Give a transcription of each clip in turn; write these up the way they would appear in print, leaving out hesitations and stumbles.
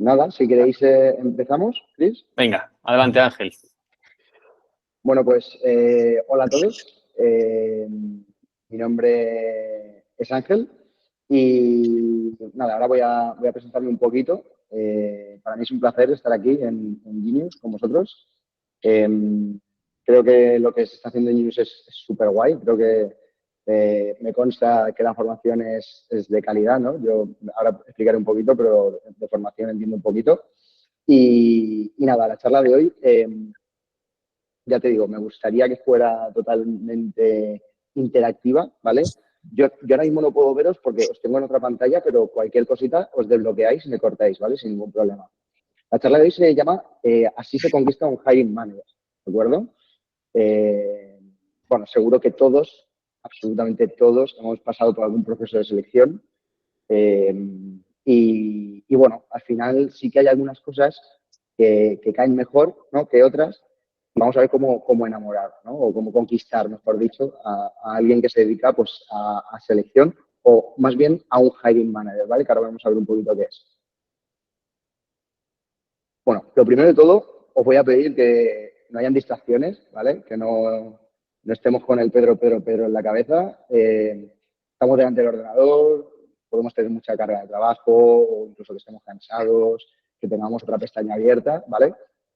Nada, si queréis empezamos, Chris. Venga, adelante Ángel. Bueno, pues hola a todos. Mi nombre es Ángel y nada, ahora voy a presentarme un poquito. Para mí es un placer estar aquí en Genius con vosotros. Eh, Creo que lo que se está haciendo en Genius es súper guay. Creo que me consta que la formación es de calidad, ¿no? Yo ahora explicaré un poquito, pero de formación entiendo un poquito. Y nada, la charla de hoy, ya te digo, me gustaría que fuera totalmente interactiva, ¿vale? Yo ahora mismo no puedo veros porque os tengo en otra pantalla, pero cualquier cosita os desbloqueáis y me cortáis, ¿vale? Sin ningún problema. La charla de hoy se llama Así se conquista un hiring manager, ¿de acuerdo? Eh, bueno, seguro que todos, absolutamente todos, hemos pasado por algún proceso de selección. eh, y bueno, al final sí que hay algunas cosas que caen mejor, ¿no?, que otras. Vamos a ver cómo enamorar, ¿no?, o cómo conquistar, mejor dicho, a alguien que se dedica pues, a selección o más bien a un hiring manager, ¿vale? Que ahora vamos a ver un poquito qué es. Bueno, lo primero de todo, os voy a pedir que no hayan distracciones, ¿vale? Que no estemos con el Pedro en la cabeza. Estamos delante del ordenador, podemos tener mucha carga de trabajo o incluso que estemos cansados, que tengamos otra pestaña abierta, ¿vale?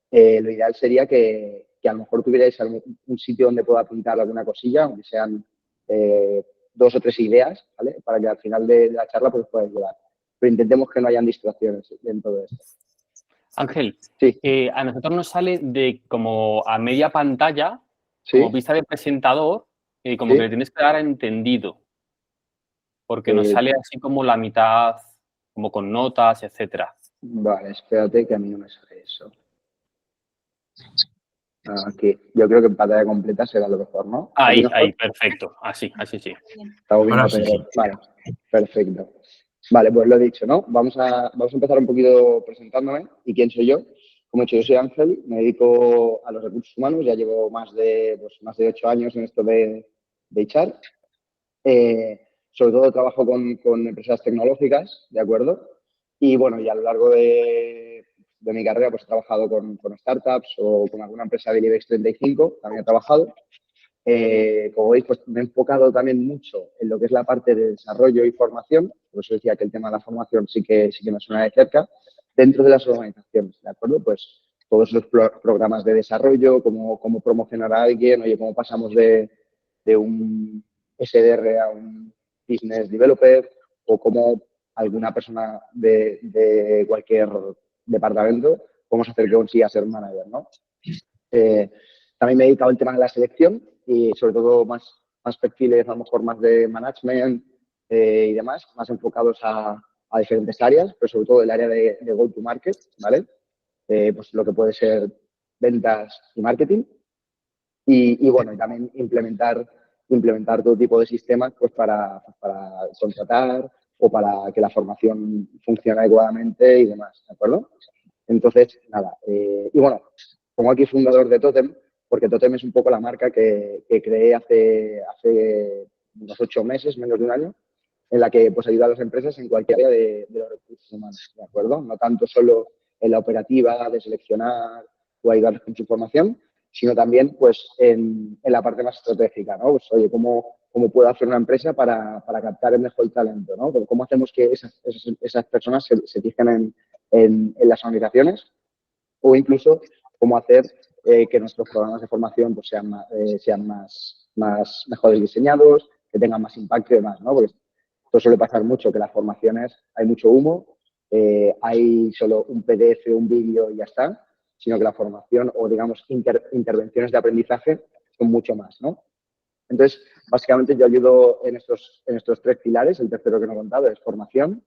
Lo ideal sería que a lo mejor tuvierais un sitio donde pueda apuntar alguna cosilla, aunque sean eh, dos o tres ideas, ¿vale? Para que al final de la charla pues, podáis llevar. Pero intentemos que no hayan distracciones en todo esto. Ángel, Sí, a nosotros nos sale de como a media pantalla, como sí, vista de presentador, como que le sí. tienes que dar a entendido, porque nos Eh, sale así como la mitad, como con notas, etcétera. vale, espérate que a mí no me sale eso. Aquí. Yo creo que en pantalla completa será lo mejor, ¿no? ¿Aquí Ahí, mejor? perfecto. Así sí. Estamos viendo Ahora a sí, Pedro. sí. Vale, perfecto. Vale, pues lo he dicho, ¿no? Vamos a empezar un poquito presentándome y quién soy yo. Como he dicho, yo soy Ángel, me dedico a los recursos humanos, ya llevo más de 8 años en esto de HR. Sobre todo trabajo con empresas tecnológicas, ¿de acuerdo? Y bueno, y a lo largo de mi carrera pues he trabajado con startups o con alguna empresa del IBEX 35, también he trabajado. Como veis, pues me he enfocado también mucho en lo que es la parte de desarrollo y formación, por eso decía que el tema de la formación sí que me suena de cerca, dentro de las organizaciones, ¿de acuerdo? Pues todos los programas de desarrollo, cómo promocionar a alguien, oye, cómo pasamos de un SDR a un business developer o cómo alguna persona de cualquier departamento, cómo hacer que consiga ser manager, ¿no? También me he dedicado al tema de la selección y sobre todo más perfiles, a lo mejor más de management y demás, más enfocados a diferentes áreas, pero sobre todo el área de go-to-market, ¿vale? Pues lo que puede ser ventas y marketing. Y bueno, y también implementar todo tipo de sistemas pues para contratar o para que la formación funcione adecuadamente y demás, ¿de acuerdo? Entonces, nada. Y bueno, como aquí fundador de Totem, porque Totem es un poco la marca que creé hace unos 8 meses, menos de un año, en la que pues ayuda a las empresas en cualquier área de los recursos humanos, ¿de acuerdo? No tanto solo en la operativa, de seleccionar o ayudar con su formación, sino también pues en la parte más estratégica, ¿no? Pues, oye, ¿cómo puede hacer una empresa para captar el mejor talento, ¿no? ¿Cómo hacemos que esas personas se fijen en las organizaciones? O incluso cómo hacer que nuestros programas de formación pues, sean más mejores diseñados, que tengan más impacto y demás, ¿no? Porque esto suele pasar mucho, que las formaciones hay mucho humo, hay solo un PDF, un vídeo y ya está, sino que la formación o, digamos, intervenciones de aprendizaje son mucho más, ¿no? Entonces, básicamente yo ayudo en estos tres pilares. El tercero que no he contado es formación,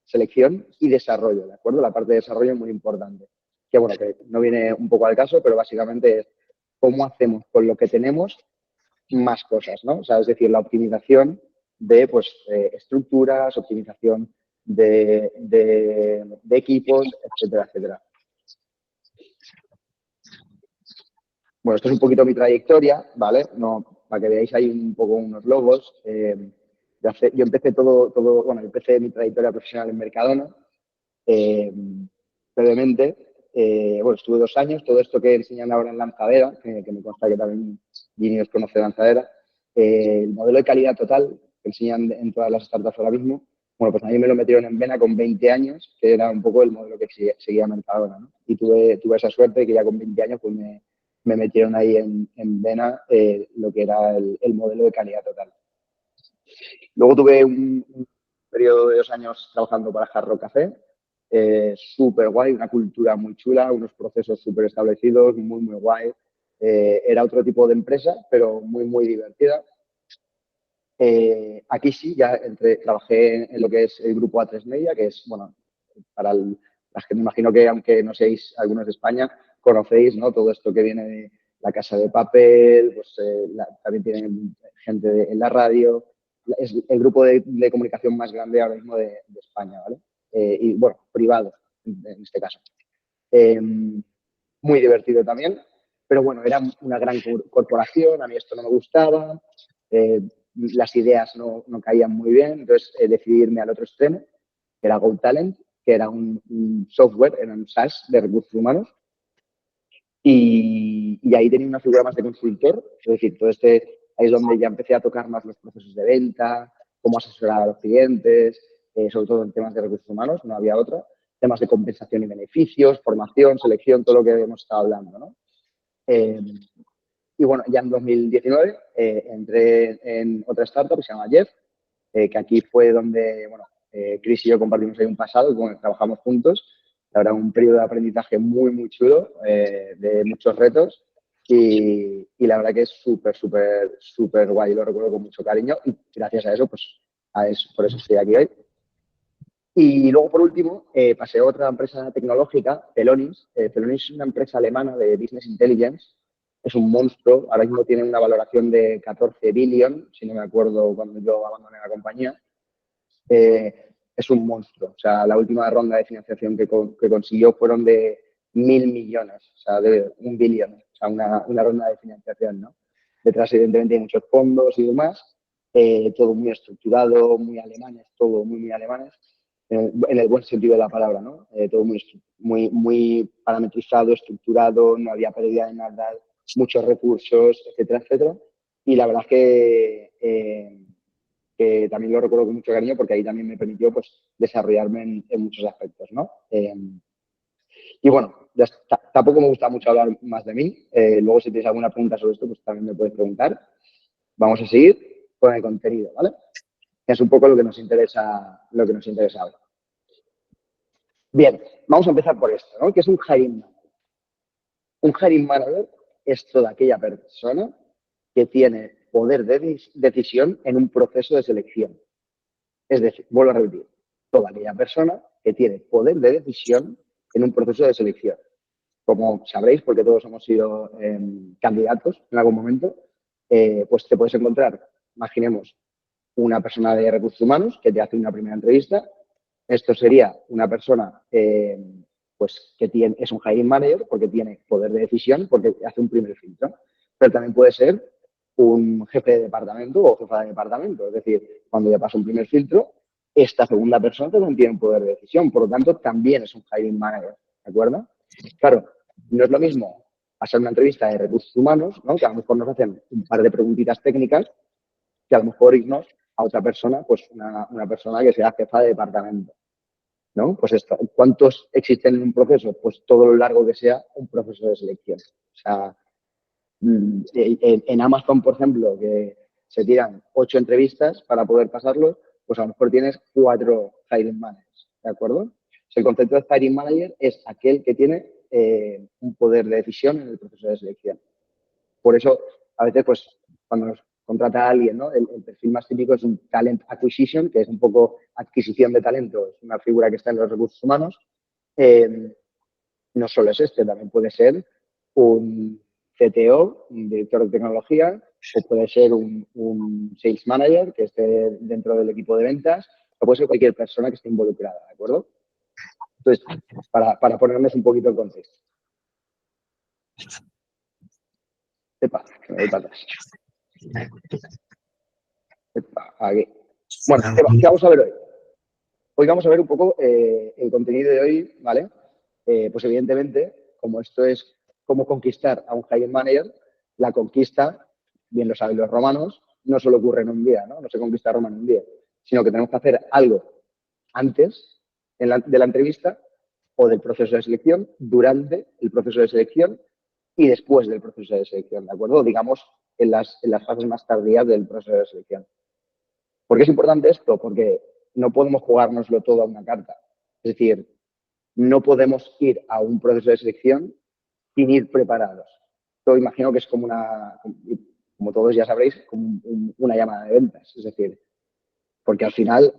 selección y desarrollo, ¿de acuerdo? La parte de desarrollo es muy importante. Que bueno, que no viene un poco al caso, pero básicamente es cómo hacemos con lo que tenemos más cosas, ¿no? O sea, es decir, la optimización de pues, estructuras, optimización de equipos, etcétera, etcétera. Bueno, esto es un poquito mi trayectoria, ¿vale? No, para que veáis ahí un poco unos logos. Yo empecé yo empecé mi trayectoria profesional en Mercadona. brevemente, bueno, estuve 2 años, todo esto que enseñan ahora en Lanzadera, que me consta que también Ginios conoce Lanzadera, el modelo de calidad total que enseñan en todas las startups ahora mismo, bueno, pues a mí me lo metieron en Vena con 20 años, que era un poco el modelo que seguía Mercadona, ¿no? Y tuve esa suerte que ya con 20 años pues me metieron ahí en Vena lo que era el modelo de calidad total. Luego tuve un periodo de 2 años trabajando para Hard Rock Café, súper guay, una cultura muy chula, unos procesos súper establecidos, muy, muy guay. Era otro tipo de empresa, pero muy, muy divertida. Aquí sí, ya trabajé en lo que es el grupo A3 Media, que es, bueno, para las que me imagino que, aunque no seáis algunos de España, conocéis, ¿no? Todo esto que viene de La Casa de Papel, pues también tienen gente en la radio. Es el grupo de comunicación más grande ahora mismo de España, ¿vale? Y, bueno, privado, en este caso. Muy divertido también, pero bueno, era una gran corporación, a mí esto no me gustaba, las ideas no caían muy bien, entonces decidí irme al otro extremo, que era GoTalent, que era un software, era un SaaS de recursos humanos, y ahí tenía una figura más de consultor, es decir, ahí es donde ya empecé a tocar más los procesos de venta, cómo asesorar a los clientes, sobre todo en temas de recursos humanos, no había otra, temas de compensación y beneficios, formación, selección, todo lo que hemos estado hablando, ¿no? Y bueno, ya en 2019 entré en otra startup que se llama Jeff, que aquí fue donde, bueno, Chris y yo compartimos ahí un pasado, y trabajamos juntos. La verdad, un periodo de aprendizaje muy, muy chulo, de muchos retos, y la verdad que es súper, súper, súper guay. Lo recuerdo con mucho cariño y gracias a eso, pues, por eso estoy aquí hoy. Y luego, por último, pasé a otra empresa tecnológica, Celonis. Celonis es una empresa alemana de Business Intelligence. Es un monstruo. Ahora mismo tiene una valoración de 14 billion, si no me acuerdo cuando yo abandoné la compañía. Es un monstruo. O sea, la última ronda de financiación que consiguió fueron de 1.000 millones, o sea, de 1 billón. O sea, una ronda de financiación, ¿no? Detrás, evidentemente, hay muchos fondos y demás. Todo muy estructurado, muy alemanes, todo muy, muy alemanes en el buen sentido de la palabra, ¿no? Todo muy, muy parametrizado, estructurado, no había pérdida de nada, muchos recursos, etcétera, etcétera. Y la verdad es que también lo recuerdo con mucho cariño porque ahí también me permitió pues, desarrollarme en muchos aspectos, ¿no? Y bueno, tampoco me gusta mucho hablar más de mí. Luego, si tienes alguna pregunta sobre esto, pues también me puedes preguntar. Vamos a seguir con el contenido, ¿vale? Es un poco lo que nos interesa ahora. Bien, vamos a empezar por esto, ¿no? ¿Qué es un hiring manager? Un hiring manager es toda aquella persona que tiene poder de decisión en un proceso de selección. Es decir, vuelvo a repetir, toda aquella persona que tiene poder de decisión en un proceso de selección. Como sabréis, porque todos hemos sido candidatos en algún momento, pues te puedes encontrar, imaginemos, una persona de recursos humanos que te hace una primera entrevista. Esto sería una persona pues que es un hiring manager porque tiene poder de decisión, porque hace un primer filtro. Pero también puede ser un jefe de departamento o jefa de departamento. Es decir, cuando ya pasa un primer filtro, esta segunda persona también tiene un poder de decisión. Por lo tanto, también es un hiring manager. ¿De acuerdo? Claro, no es lo mismo hacer una entrevista de recursos humanos, ¿no? Que a lo mejor nos hacen un par de preguntitas técnicas, que a lo mejor irnos a otra persona, pues una persona que sea jefa de departamento, ¿no? Pues esto, ¿cuántos existen en un proceso? Pues todo lo largo que sea un proceso de selección. O sea, en Amazon, por ejemplo, que se tiran 8 entrevistas para poder pasarlo, pues a lo mejor tienes 4 hiring managers, ¿de acuerdo? O sea, el concepto de hiring manager es aquel que tiene un poder de decisión en el proceso de selección. Por eso, a veces, pues, cuando nos contrata a alguien, ¿no? El perfil más típico es un talent acquisition, que es un poco adquisición de talento, es una figura que está en los recursos humanos. No solo es este, también puede ser un CTO, un director de tecnología, o puede ser un sales manager que esté dentro del equipo de ventas, o puede ser cualquier persona que esté involucrada, ¿de acuerdo? Entonces, para ponernos un poquito en contexto. Epa, que me doy para atrás. Epa, aquí. Bueno, ¿qué vamos a ver hoy? Hoy vamos a ver un poco el contenido de hoy, ¿vale? Pues evidentemente, como esto es cómo conquistar a un hiring manager, la conquista, bien lo saben los romanos, no solo ocurre en un día, ¿no? No se conquista Roma en un día, sino que tenemos que hacer algo antes de la entrevista o del proceso de selección, durante el proceso de selección y después del proceso de selección, ¿de acuerdo? Digamos, en las fases más tardías del proceso de selección. ¿Por qué es importante esto? Porque no podemos jugárnoslo todo a una carta. Es decir, no podemos ir a un proceso de selección sin ir preparados. Yo imagino que es como todos ya sabréis, como una llamada de ventas. Es decir, porque al final,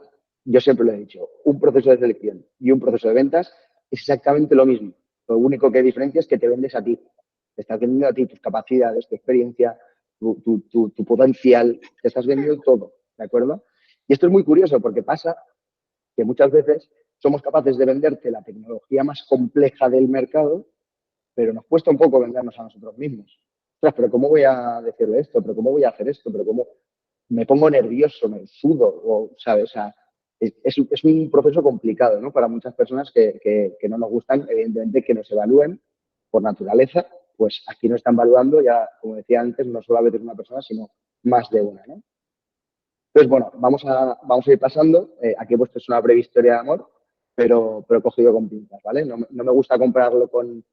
yo siempre lo he dicho, un proceso de selección y un proceso de ventas es exactamente lo mismo. Lo único que diferencia es que te vendes a ti. Te estás vendiendo a ti tus capacidades, tu experiencia, tu potencial, te estás vendiendo todo, ¿de acuerdo? Y esto es muy curioso porque pasa que muchas veces somos capaces de venderte la tecnología más compleja del mercado, pero nos cuesta un poco vendernos a nosotros mismos. Ostras, pero ¿cómo voy a decirle esto? ¿Pero cómo voy a hacer esto? ¿Pero cómo me pongo nervioso, me sudo? O, ¿sabes? O sea, es un proceso complicado, ¿no? Para muchas personas que no nos gustan, evidentemente, que nos evalúen por naturaleza. Pues aquí nos están evaluando, ya, como decía antes, no solo a veces una persona, sino más de una, ¿no? Entonces, bueno, vamos a ir pasando. Aquí he puesto una breve historia de amor, pero cogido con pinzas, ¿vale? No me gusta compararlo con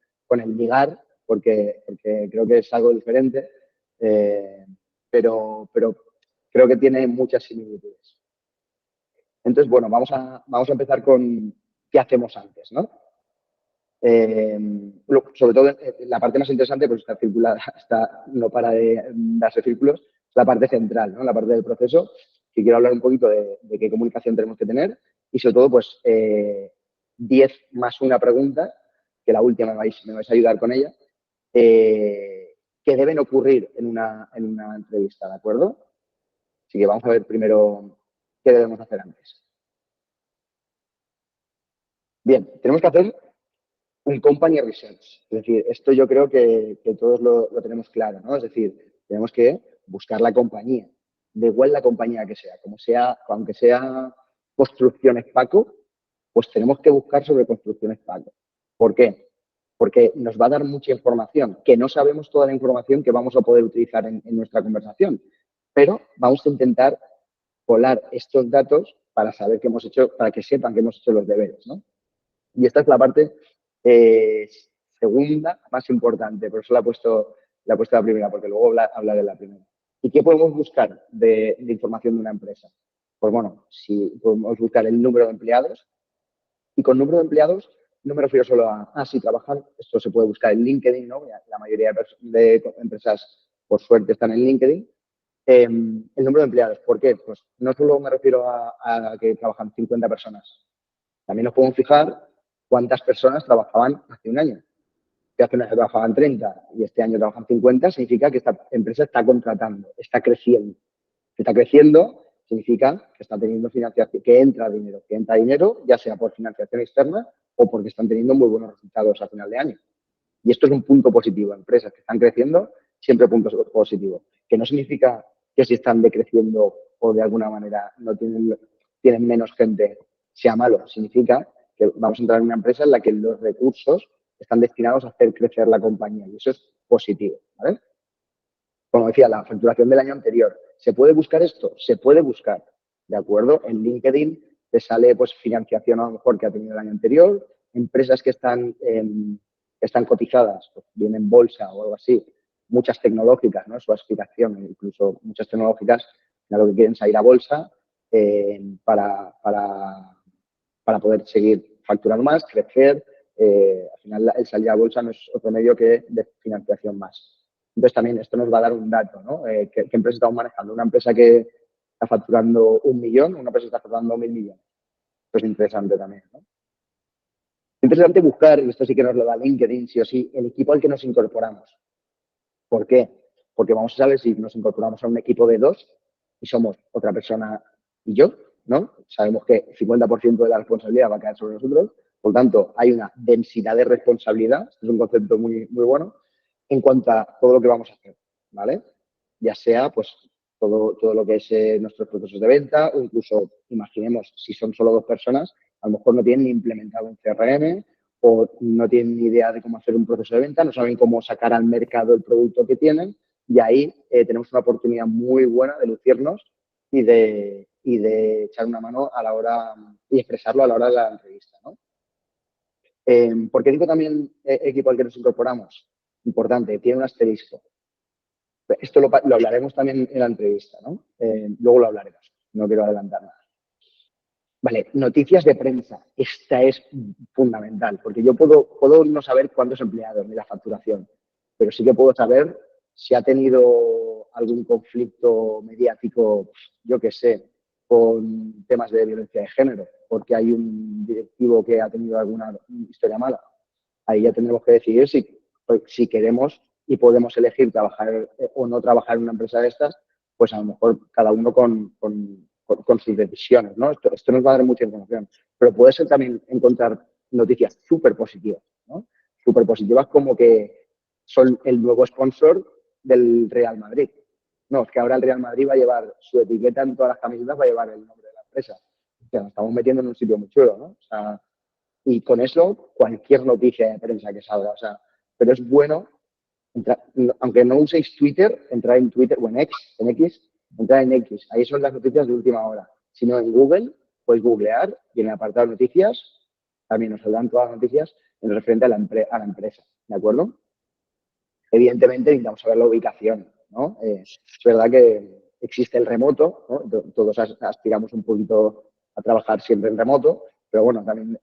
el ligar, porque creo que es algo diferente, eh, pero creo que tiene muchas similitudes. Entonces, bueno, vamos a empezar con qué hacemos antes, ¿no? Sobre todo la parte más interesante, pues está circulada, no para de darse círculos, es la parte central, ¿no? La parte del proceso, que quiero hablar un poquito de qué comunicación tenemos que tener y sobre todo, pues, 10 más una pregunta, que la última me vais a ayudar con ella, que deben ocurrir en una entrevista, ¿de acuerdo? Así que vamos a ver primero qué debemos hacer antes. Bien, tenemos que hacer un company research. Es decir, esto yo creo que todos lo tenemos claro, ¿no? Es decir, tenemos que buscar la compañía, da igual la compañía que sea, como sea, aunque sea construcciones Paco, pues tenemos que buscar sobre construcciones Paco. ¿Por qué? Porque nos va a dar mucha información, que no sabemos toda la información que vamos a poder utilizar en nuestra conversación, pero vamos a intentar colar estos datos para saber que hemos hecho, para que sepan que hemos hecho los deberes, ¿no? Y esta es la parte eh, segunda más importante, por eso la he puesto la primera, porque luego hablaré de la primera. ¿Y qué podemos buscar de información de una empresa? Pues bueno, si podemos buscar el número de empleados, y con número de empleados no me refiero solo a si trabajan, esto se puede buscar en LinkedIn, ¿no? La mayoría de empresas, por suerte, están en LinkedIn. El número de empleados, ¿por qué? Pues no solo me refiero a que trabajan 50 personas, también nos podemos fijar cuántas personas trabajaban hace un año. Si hace un año trabajaban 30 y este año trabajan 50, significa que esta empresa está contratando, está creciendo. Si está creciendo, significa que está teniendo financiación, que entra dinero, ya sea por financiación externa o porque están teniendo muy buenos resultados a final de año. Y esto es un punto positivo. Empresas que están creciendo, siempre puntos positivos. Que no significa que si están decreciendo o de alguna manera no tienen menos gente, sea malo. Significa que vamos a entrar en una empresa en la que los recursos están destinados a hacer crecer la compañía. Y eso es positivo, ¿vale? Como decía, la facturación del año anterior. ¿Se puede buscar esto? Se puede buscar, ¿de acuerdo? En LinkedIn te sale pues financiación a lo mejor que ha tenido el año anterior, empresas que están cotizadas, pues, bien en bolsa o algo así, muchas tecnológicas, ¿no? Su aspiración, incluso muchas tecnológicas, lo que quieren salir a bolsa para poder seguir facturando más, crecer. Al final, el salir a bolsa no es otro medio que de financiación más. Entonces, también esto nos va a dar un dato, ¿no? ¿Qué empresa estamos manejando? Una empresa que está facturando 1.000.000, una empresa que está facturando 1.000.000.000. Pues interesante también, ¿no? Interesante buscar, y esto sí que nos lo da LinkedIn, sí o sí, el equipo al que nos incorporamos. ¿Por qué? Porque vamos a saber si nos incorporamos a un equipo de 2 y somos otra persona y yo, ¿no? Sabemos que el 50% de la responsabilidad va a caer sobre nosotros, por lo tanto, hay una densidad de responsabilidad, es un concepto muy, muy bueno, en cuanto a todo lo que vamos a hacer, ¿vale? Ya sea, pues, todo lo que es nuestros procesos de venta, o incluso, imaginemos, si son solo 2 personas, a lo mejor no tienen ni implementado un CRM o no tienen ni idea de cómo hacer un proceso de venta, no saben cómo sacar al mercado el producto que tienen, y ahí tenemos una oportunidad muy buena de lucirnos y de echar una mano a la hora y expresarlo a la hora de la entrevista, ¿no? ¿Por qué digo también equipo al que nos incorporamos? Importante, tiene un asterisco. Esto lo hablaremos también en la entrevista, ¿no? Luego lo hablaremos, no quiero adelantar nada. Vale, noticias de prensa. Esta es fundamental, porque yo puedo no saber cuántos empleados ni la facturación, pero sí que puedo saber si ha tenido algún conflicto mediático, yo qué sé, con temas de violencia de género, porque hay un directivo que ha tenido alguna historia mala. Ahí ya tendremos que decidir si queremos y podemos elegir trabajar o no trabajar en una empresa de estas, pues a lo mejor cada uno con sus decisiones, ¿no? Esto nos va a dar mucha información. Pero puede ser también encontrar noticias súper positivas, ¿no? Súper positivas como que son el nuevo sponsor del Real Madrid. No, es que ahora el Real Madrid va a llevar su etiqueta en todas las camisetas, va a llevar el nombre de la empresa. O sea, nos estamos metiendo en un sitio muy chulo, ¿no? O sea, y con eso, cualquier noticia de prensa que salga, o sea, pero es bueno, aunque no uséis Twitter, entrar en Twitter o en X, entrar en X. Ahí son las noticias de última hora. Si no, en Google, puedes googlear y en el apartado de noticias también nos saldrán todas las noticias en referente a la empresa, ¿de acuerdo? Evidentemente necesitamos saber la ubicación, ¿no? Es verdad que existe el remoto, ¿no? Todos aspiramos un poquito a trabajar siempre en remoto, pero bueno, también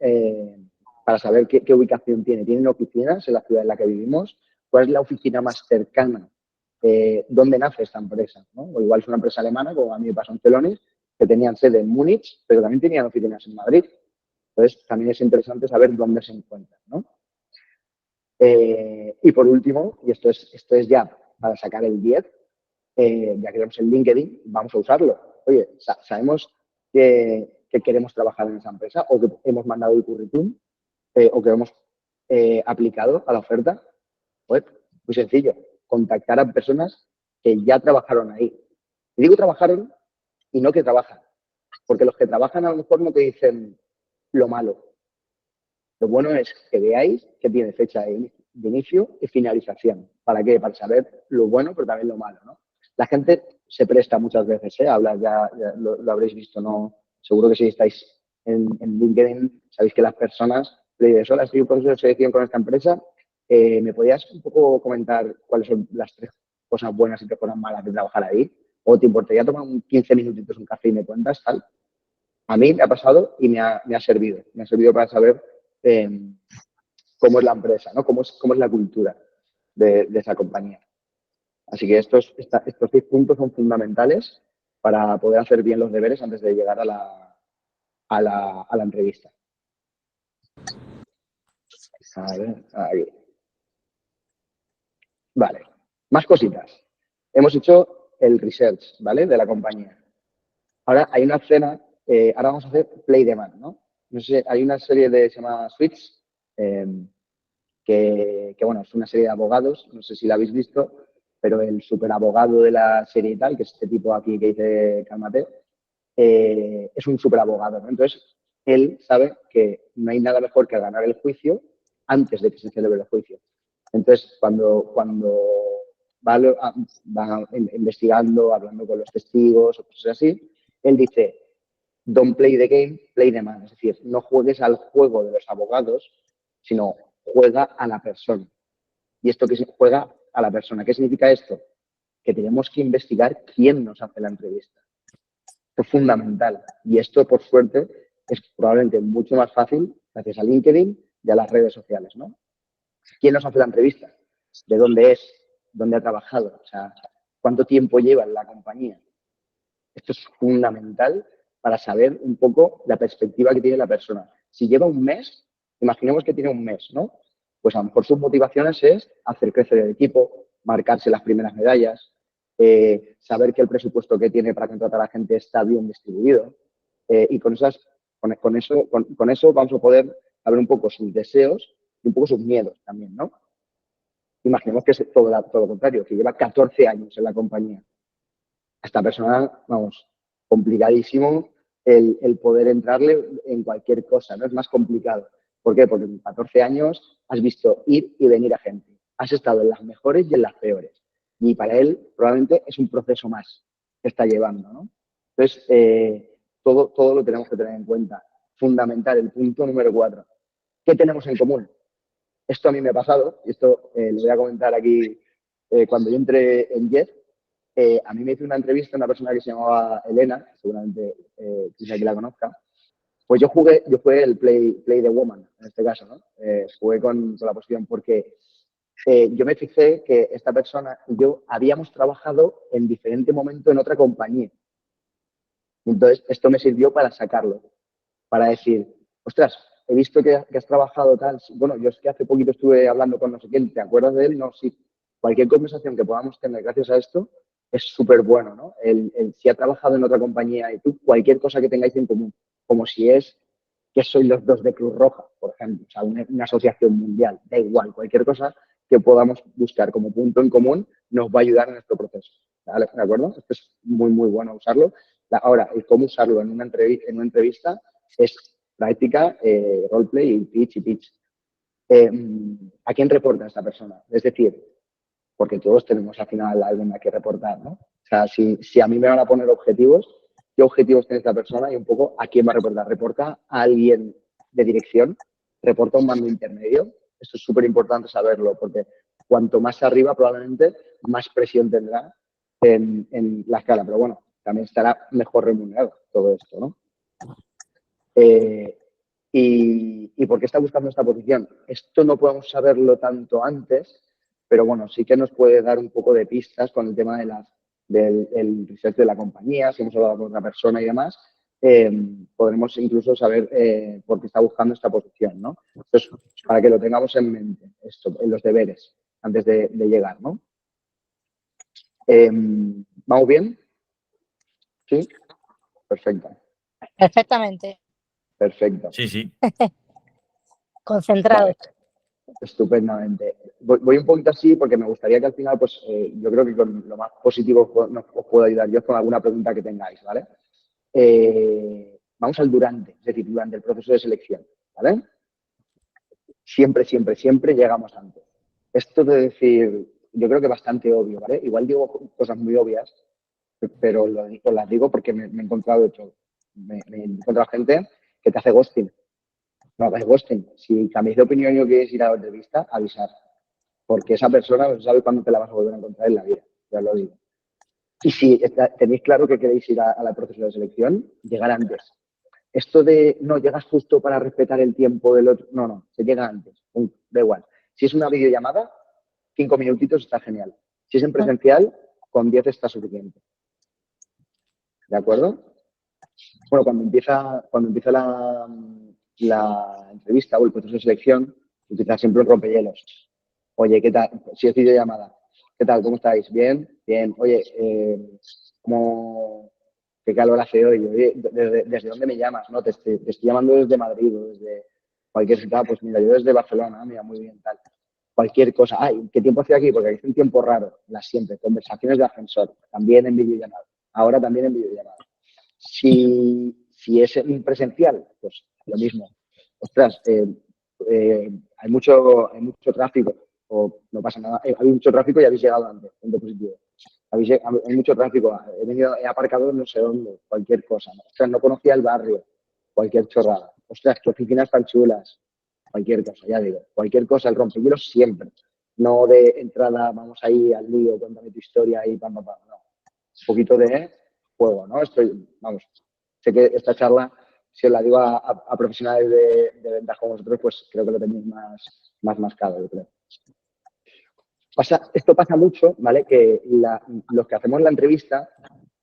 para saber qué ubicación tiene. ¿Tienen oficinas en la ciudad en la que vivimos? ¿Cuál es la oficina más cercana? ¿Dónde nace esta empresa? ¿No? O igual es una empresa alemana, como a mí me pasó en Celonis, que tenían sede en Múnich, pero también tenían oficinas en Madrid. Entonces, también es interesante saber dónde se encuentran, ¿no? Y por último, y esto es ya para sacar el 10, ya que tenemos el LinkedIn, vamos a usarlo. Oye, sabemos que queremos trabajar en esa empresa o que hemos mandado el currículum o que hemos aplicado a la oferta. Pues muy sencillo, contactar a personas que ya trabajaron ahí. Y digo trabajaron y no que trabajan, porque los que trabajan a lo mejor no te dicen lo malo. Lo bueno es que veáis que tiene fecha de inicio y finalización. ¿Para qué? Para saber lo bueno, pero también lo malo, ¿no? La gente se presta muchas veces a hablar, ya lo habréis visto, ¿no? Seguro que si estáis en LinkedIn, sabéis que las personas le dicen, hola, estoy en proceso de selección con esta empresa, ¿me podías un poco comentar cuáles son las 3 cosas buenas y 3 cosas malas de trabajar ahí? ¿O te importaría tomar 15 minutitos un café y me cuentas tal? A mí me ha pasado y me ha servido. Me ha servido para saber cómo es la empresa, ¿no? Cómo es la cultura de esa compañía. Así que estos 6 puntos son fundamentales para poder hacer bien los deberes antes de llegar a la entrevista. A ver, ahí. Vale, más cositas. Hemos hecho el research, ¿vale? De la compañía. Ahora hay una escena, ahora vamos a hacer play demand, ¿no? No sé, hay una serie se llama Suits, que, bueno, es una serie de abogados, no sé si la habéis visto, pero el superabogado de la serie y tal, que es este tipo aquí que dice Cálmate, es un superabogado, ¿no? Entonces, él sabe que no hay nada mejor que ganar el juicio antes de que se celebre el juicio. Entonces, cuando va investigando, hablando con los testigos o cosas así, él dice, don't play the game, play the man. Es decir, no juegues al juego de los abogados, sino juega a la persona. ¿Y esto qué juega a la persona? ¿Qué significa esto? Que tenemos que investigar quién nos hace la entrevista. Esto es fundamental. Y esto, por suerte, es probablemente mucho más fácil gracias a LinkedIn y a las redes sociales, ¿no? ¿Quién nos hace la entrevista? ¿De dónde es? ¿Dónde ha trabajado? O sea, ¿cuánto tiempo lleva en la compañía? Esto es fundamental para saber un poco la perspectiva que tiene la persona. Si lleva un mes, imaginemos que tiene un mes, ¿no? Pues a lo mejor sus motivaciones es hacer crecer el equipo, marcarse las primeras medallas, saber que el presupuesto que tiene para contratar a la gente está bien distribuido. Y con eso vamos a poder saber un poco sus deseos y un poco sus miedos también, ¿no? Imaginemos que es todo lo contrario, que lleva 14 años en la compañía. a esta persona, vamos, complicadísimo el poder entrarle en cualquier cosa, ¿no? Es más complicado. ¿Por qué? Porque en 14 años has visto ir y venir a gente. Has estado en las mejores y en las peores. Y para él probablemente es un proceso más que está llevando, ¿no? Entonces, todo lo tenemos que tener en cuenta. Fundamental, el punto número 4. ¿Qué tenemos en común? Esto a mí me ha pasado, y esto lo voy a comentar aquí cuando yo entré en Jet. A mí me hizo una entrevista una persona que se llamaba Elena, seguramente quizá que la conozca. Pues yo jugué el play the woman, en este caso, ¿no? Jugué con la posición porque yo me fijé que esta persona y yo habíamos trabajado en diferente momento en otra compañía. Entonces, esto me sirvió para sacarlo, para decir, ostras, he visto que has trabajado tal. Bueno, yo es que hace poquito estuve hablando con no sé quién, ¿te acuerdas de él? No, sí. Cualquier conversación que podamos tener gracias a esto es súper bueno, ¿no? Si ha trabajado en otra compañía y tú, cualquier cosa que tengáis en común, como si es que sois los dos de Cruz Roja, por ejemplo, o sea, una asociación mundial, da igual, cualquier cosa que podamos buscar como punto en común nos va a ayudar en nuestro proceso, ¿vale? ¿De acuerdo? Esto es muy, muy bueno usarlo. Ahora, el cómo usarlo en una entrevista es práctica, roleplay y pitch. ¿A quién reporta esta persona? Es decir, porque todos tenemos al final alguien a que reportar, ¿no? O sea, si a mí me van a poner objetivos, ¿qué objetivos tiene esta persona y un poco a quién va a reportar? ¿Reporta a alguien de dirección? ¿Reporta a un mando intermedio? Esto es súper importante saberlo, porque cuanto más arriba, probablemente más presión tendrá en la escala. Pero bueno, también estará mejor remunerado todo esto, ¿no? ¿Y por qué está buscando esta posición? Esto no podemos saberlo tanto antes, pero bueno, sí que nos puede dar un poco de pistas con el tema del research de la compañía, si hemos hablado con otra persona y demás, podremos incluso saber por qué está buscando esta posición, ¿no? Entonces, para que lo tengamos en mente, esto, en los deberes, antes de llegar, ¿no? ¿Vamos bien? ¿Sí? Perfecto. Perfectamente. Perfecto. Sí. Concentrado. Vale. Estupendamente. Voy un poquito así porque me gustaría que al final, pues yo creo que con lo más positivo os puedo ayudar yo con alguna pregunta que tengáis, ¿vale? Vamos al durante, es decir, durante el proceso de selección, ¿vale? Siempre llegamos antes. Esto de decir, yo creo que bastante obvio, ¿vale? Igual digo cosas muy obvias, pero os las digo porque me he encontrado de todo. Me he encontrado gente que te hace ghosting. No hagáis ghosting. Si cambiáis de opinión y no queréis ir a la entrevista, avisar. Porque esa persona no sabe cuándo te la vas a volver a encontrar en la vida. Ya os lo digo. Y si tenéis claro que queréis ir al proceso de selección, llegar antes. Esto de no llegas justo para respetar el tiempo del otro. No, se llega antes. Da igual. Si es una videollamada, 5 minutitos está genial. Si es en presencial, con 10 está suficiente. ¿De acuerdo? Bueno, cuando empieza la entrevista o el proceso de selección, empieza siempre un rompehielos. Oye, ¿qué tal? Si es videollamada, ¿qué tal? ¿Cómo estáis? ¿Bien? Bien. Oye, ¿qué calor hace hoy? Oye, ¿desde dónde me llamas? No, te estoy llamando desde Madrid o desde cualquier ciudad. Pues mira, yo desde Barcelona, mira, muy bien, tal. Cualquier cosa. Ay, ¿qué tiempo hace aquí? Porque aquí hace un tiempo raro, las siempre. Conversaciones de ascensor, también en videollamada. Ahora también en videollamada. Si es en presencial, pues lo mismo. Ostras, hay mucho tráfico, o no pasa nada. Hay mucho tráfico y habéis llegado antes, punto positivo. Hay mucho tráfico, he aparcado no sé dónde, cualquier cosa. ¿No? Ostras, no conocía el barrio, cualquier chorrada. Ostras, qué oficinas tan chulas, cualquier cosa, ya digo. Cualquier cosa, el rompehielos siempre. No de entrada, vamos ahí al lío, cuéntame tu historia y pam. No. Un poquito de juego, ¿no? Sé que esta charla, si os la digo a profesionales de ventas como vosotros, pues creo que lo tenéis más mascado, yo creo. Esto pasa mucho, ¿vale? Que los que hacemos la entrevista,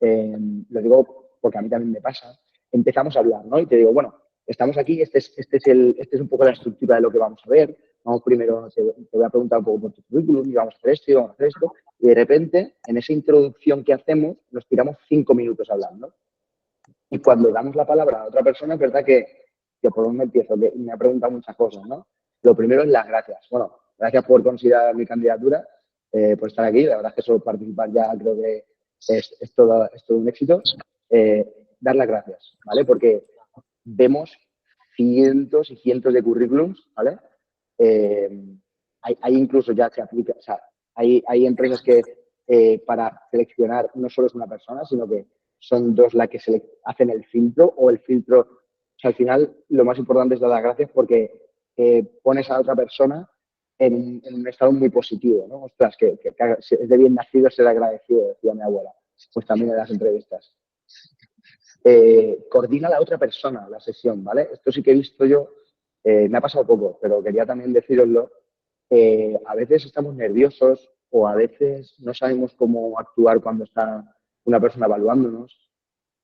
lo digo porque a mí también me pasa, empezamos a hablar, ¿no? Y te digo, bueno, estamos aquí, este es un poco la estructura de lo que vamos a ver. Vamos primero, te voy a preguntar un poco por tu currículum y vamos a hacer esto y vamos a hacer esto. Y de repente, en esa introducción que hacemos, nos tiramos 5 minutos hablando. Y cuando damos la palabra a otra persona, es verdad que por dónde empiezo, que me ha preguntado muchas cosas, ¿no? Lo primero es las gracias. Bueno, gracias por considerar mi candidatura, por estar aquí. La verdad es que solo participar ya creo que es todo un éxito, dar las gracias, ¿vale? Porque vemos cientos y cientos de currículums, ¿vale? Hay incluso ya se aplica, o sea, hay empresas que para seleccionar no solo es una persona, sino que son dos las que hacen el filtro o el filtro. O sea, al final lo más importante es dar las gracias porque pones a la otra persona en un estado muy positivo, ¿no? Ostras, que es de bien nacido ser agradecido, decía mi abuela, pues también en las entrevistas. Coordina a la otra persona la sesión, ¿vale? Esto sí que he visto yo, me ha pasado poco, pero quería también deciroslo. A veces estamos nerviosos o a veces no sabemos cómo actuar cuando está una persona evaluándonos.